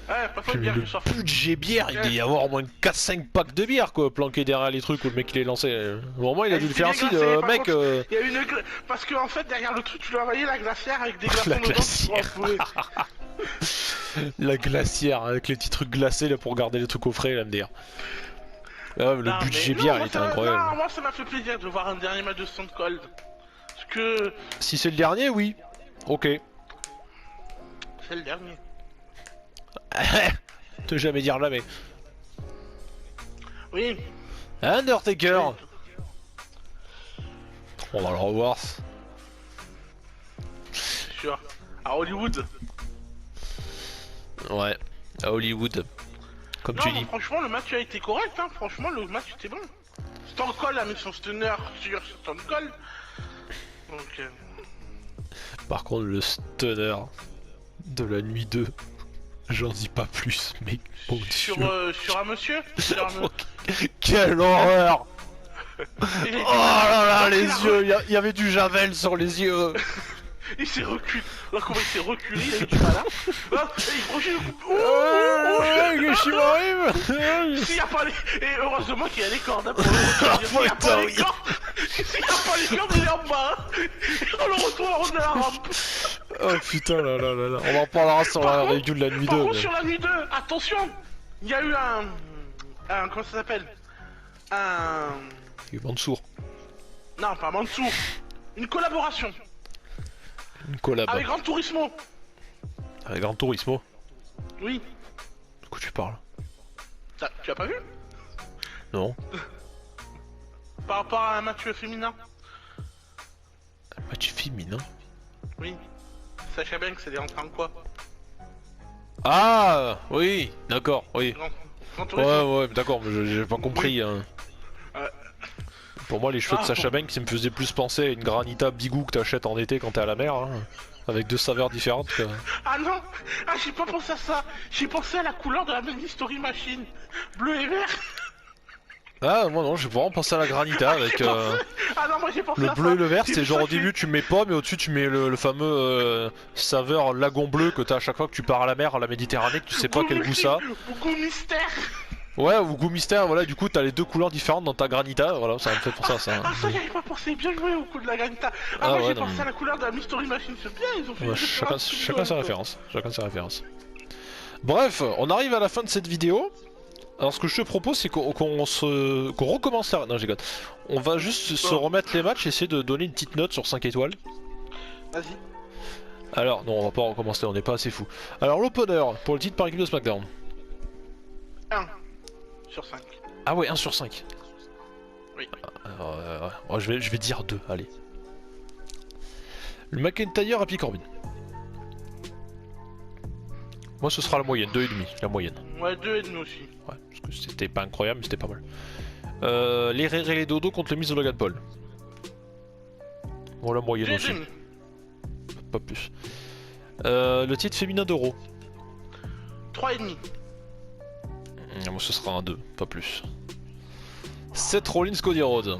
Ouais, pas Puis de bière, le je sors. budget bière, il doit y avoir au moins 4-5 packs de bière quoi, planqués derrière les trucs où le mec il est lancé. Au moment il a dû le faire ainsi, glacée, par mec. contre, il y a une parce que en fait derrière le truc tu lui as envoyé la glacière avec des glaçons La dedans. glacière. La glacière avec les petits trucs glacés là pour garder les trucs au frais là MDR. Ah, ouais, le Non, budget mais- bière non, il moi, était ça m'a- incroyable. Non, moi ça m'a fait plaisir de voir un dernier match de Stone Cold. Parce que Si c'est le dernier, oui. Ok. c'est le dernier. Te jamais dire jamais. Oui. Undertaker. On va le revoir. C'est sûr. À Hollywood. Ouais. À Hollywood. Comme Non, tu mais dis. franchement le match a été correct. Hein. Franchement le match était bon. Stone Cold a mis son stunner sur Stone Cold. Donc. Par contre, le stunner de la nuit 2. J'en dis pas plus, mec. Mon Sur, Dieu. sur un monsieur. Sur un... Quelle horreur! Il est- Oh là là, Donc, les il a yeux! Il y avait du javel sur les yeux! Il s'est reculé. Là, comment il s'est reculé, il a eu du mal. Hein. Ah, et il franchit le coup. Qu'est-ce qui m'arrive? S'il n'y a pas les... Et heureusement qu'il y a les cordes. Hein, pour le S'il n'y a pas les oui. cordes, s'il n'y a pas les cordes, il est en bas. Hein. Et on le retrouve en haut de la rampe. Oh putain, là là là là. On en parlera sur Par la contre- review de la nuit Par 2. contre, mais- sur la nuit 2, attention. Il y a eu un comment ça s'appelle? Un... Il est Mansour. Non, pas Mansour. Une collaboration Une collab. avec Gran Turismo. Avec Gran Turismo. Oui. De quoi tu parles? Tu as pas vu? Non. Par rapport à un match féminin. Match féminin. Oui. Sacha Banks, elle est rentrée en quoi? Ah oui, d'accord, oui. Gran Turismo. Ouais, d'accord, mais j'ai pas compris. Hein. Ouais. Pour moi, les cheveux de Ah, Sacha bon. Banks, ça me faisait plus penser à une granita bigou que t'achètes en été quand t'es à la mer, hein, avec deux saveurs différentes. Que... Ah non! Ah, j'ai pas pensé à ça! J'ai pensé à la couleur de la même Mystery Machine! Bleu et vert! Ah, moi non, j'ai vraiment pensé à la granita avec Ah non, moi j'ai pensé le à bleu ça! et le vert. C'est C'est pour genre ça au début, tu mets pas, mais au-dessus, tu mets le fameux saveur lagon bleu que t'as à chaque fois que tu pars à la mer, à la Méditerranée, que tu sais pas quel goût ça. Goût mystère! Ouais, ou goût mystère, voilà, du coup, t'as les deux couleurs différentes dans ta granita, voilà, ça me fait pour ça. Ah, ça, j'avais pas pensé, bien joué au coup de la granita! Ah, Ah moi ouais, j'ai non, pensé mais- à la couleur de la Mystery Machine, c'est bien, ils ont fait Ouais, une chacun différence, sa référence. Chacun sa référence. Bref, on arrive à la fin de cette vidéo. Alors ce que je te propose c'est qu'on recommence la... Non j'ai on va juste se remettre les matchs et essayer de donner une petite note sur 5 étoiles. Vas-y. Alors non on va pas recommencer, on n'est pas assez fou. Alors l'opener pour le titre par équipe de SmackDown. 1 sur 5. Ah ouais 1 sur 5. Oui. Ouais, je vais dire 2, allez. Le McIntyre Happy Corbin. Moi ce sera la moyenne, 2,5, la moyenne. Ouais, 2,5 aussi. Ouais, parce que c'était pas incroyable, mais c'était pas mal. Les Réré et les Dodo contre les Miz de Logan Paul. Bon, la moyenne aussi, 2,5. pas plus. Le titre féminin d'Euro. 3,5. Moi, ce sera un 2, pas plus. Seth Rollins, Cody Rhodes.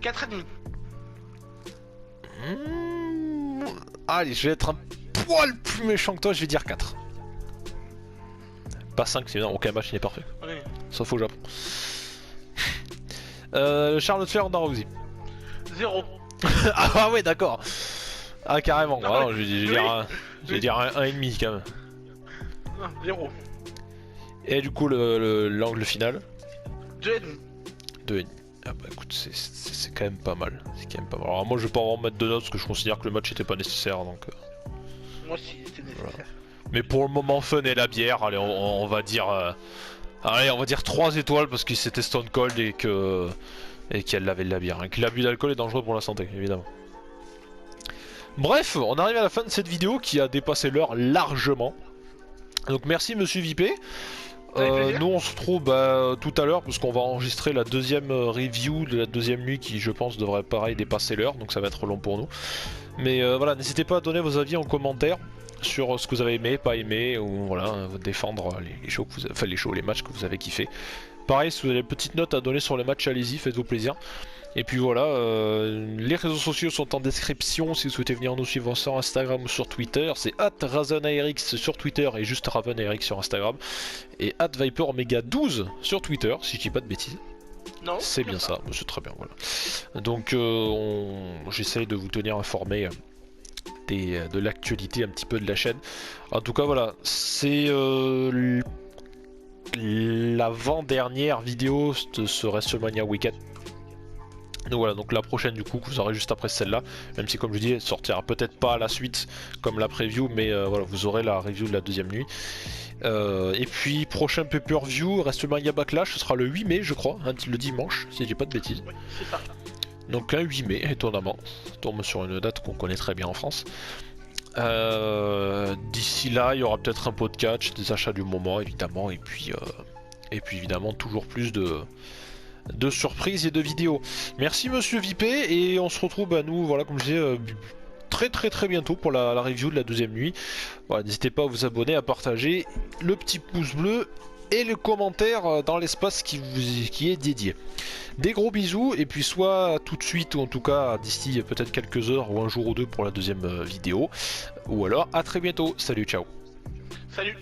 4,5. Allez, je vais être un poil plus méchant que toi, je vais dire 4. Pas 5, sinon aucun match n'est parfait. Oui. Sauf au Japon. Charlotte Flair, Ronda Rousey. 0. Ah ouais, d'accord. Ah carrément, Non, ah, mais- non, je vais oui, dire un, je vais oui. dire un et demi quand même. Non, 0. Et du coup l'angle final 2,5. 2,5. Ah bah écoute, c'est quand même pas mal. C'est quand même pas mal. Alors moi je vais pas en mettre de notes parce que je considère que le match était pas nécessaire donc. Moi aussi, c'était nécessaire. Mais pour le moment fun et la bière, allez on va dire. Allez on va dire 3 étoiles parce que c'était Stone Cold et qu'elle avait de la bière. Et que l'abus d'alcool est dangereux pour la santé, évidemment. Bref, on arrive à la fin de cette vidéo qui a dépassé l'heure largement. Donc merci monsieur Vipé. Avec plaisir. Nous on se retrouve tout à l'heure parce qu'on va enregistrer la deuxième review de la deuxième nuit qui je pense devrait pareil dépasser l'heure, donc ça va être long pour nous. Mais voilà, n'hésitez pas à donner vos avis en commentaire sur ce que vous avez aimé, pas aimé, ou voilà, défendre les shows que vous avez, enfin les matchs que vous avez kiffé. Pareil, si vous avez des petites notes à donner sur les matchs, allez-y, faites-vous plaisir. Et puis voilà, les réseaux sociaux sont en description si vous souhaitez venir nous suivre sur Instagram ou sur Twitter. C'est @RavenARX sur Twitter et juste RavenARX sur Instagram. Et @ViperOmega12 sur Twitter, si je dis pas de bêtises. Non, C'est bien ça, c'est très bien, voilà. Donc j'essaye de vous tenir informé de l'actualité un petit peu de la chaîne. En tout cas voilà, c'est l'avant-dernière vidéo de ce WrestleMania Weekend. Donc voilà, donc la prochaine du coup que vous aurez juste après celle-là, même si comme je dis elle sortira peut-être pas à la suite comme la preview, mais voilà, vous aurez la review de la deuxième nuit. Et puis prochain pay-per-view, WrestleMania Backlash, ce sera le 8 mai je crois, hein, le dimanche, si je dis pas de bêtises. Ouais, c'est ça. Donc un 8 mai, étonnamment, ça tombe sur une date qu'on connaît très bien en France. D'ici là, il y aura peut-être un pot de catch, des achats du moment évidemment, et puis évidemment toujours plus de surprises et de vidéos. Merci monsieur Vipé, et on se retrouve à nous, voilà, comme je disais, très bientôt pour la review de la deuxième nuit. Voilà, n'hésitez pas à vous abonner, à partager, le petit pouce bleu et le commentaire dans l'espace qui est dédié. Des gros bisous, et puis soit tout de suite, ou en tout cas d'ici peut-être quelques heures ou un jour ou deux pour la deuxième vidéo, ou alors à très bientôt. Salut, ciao. Salut.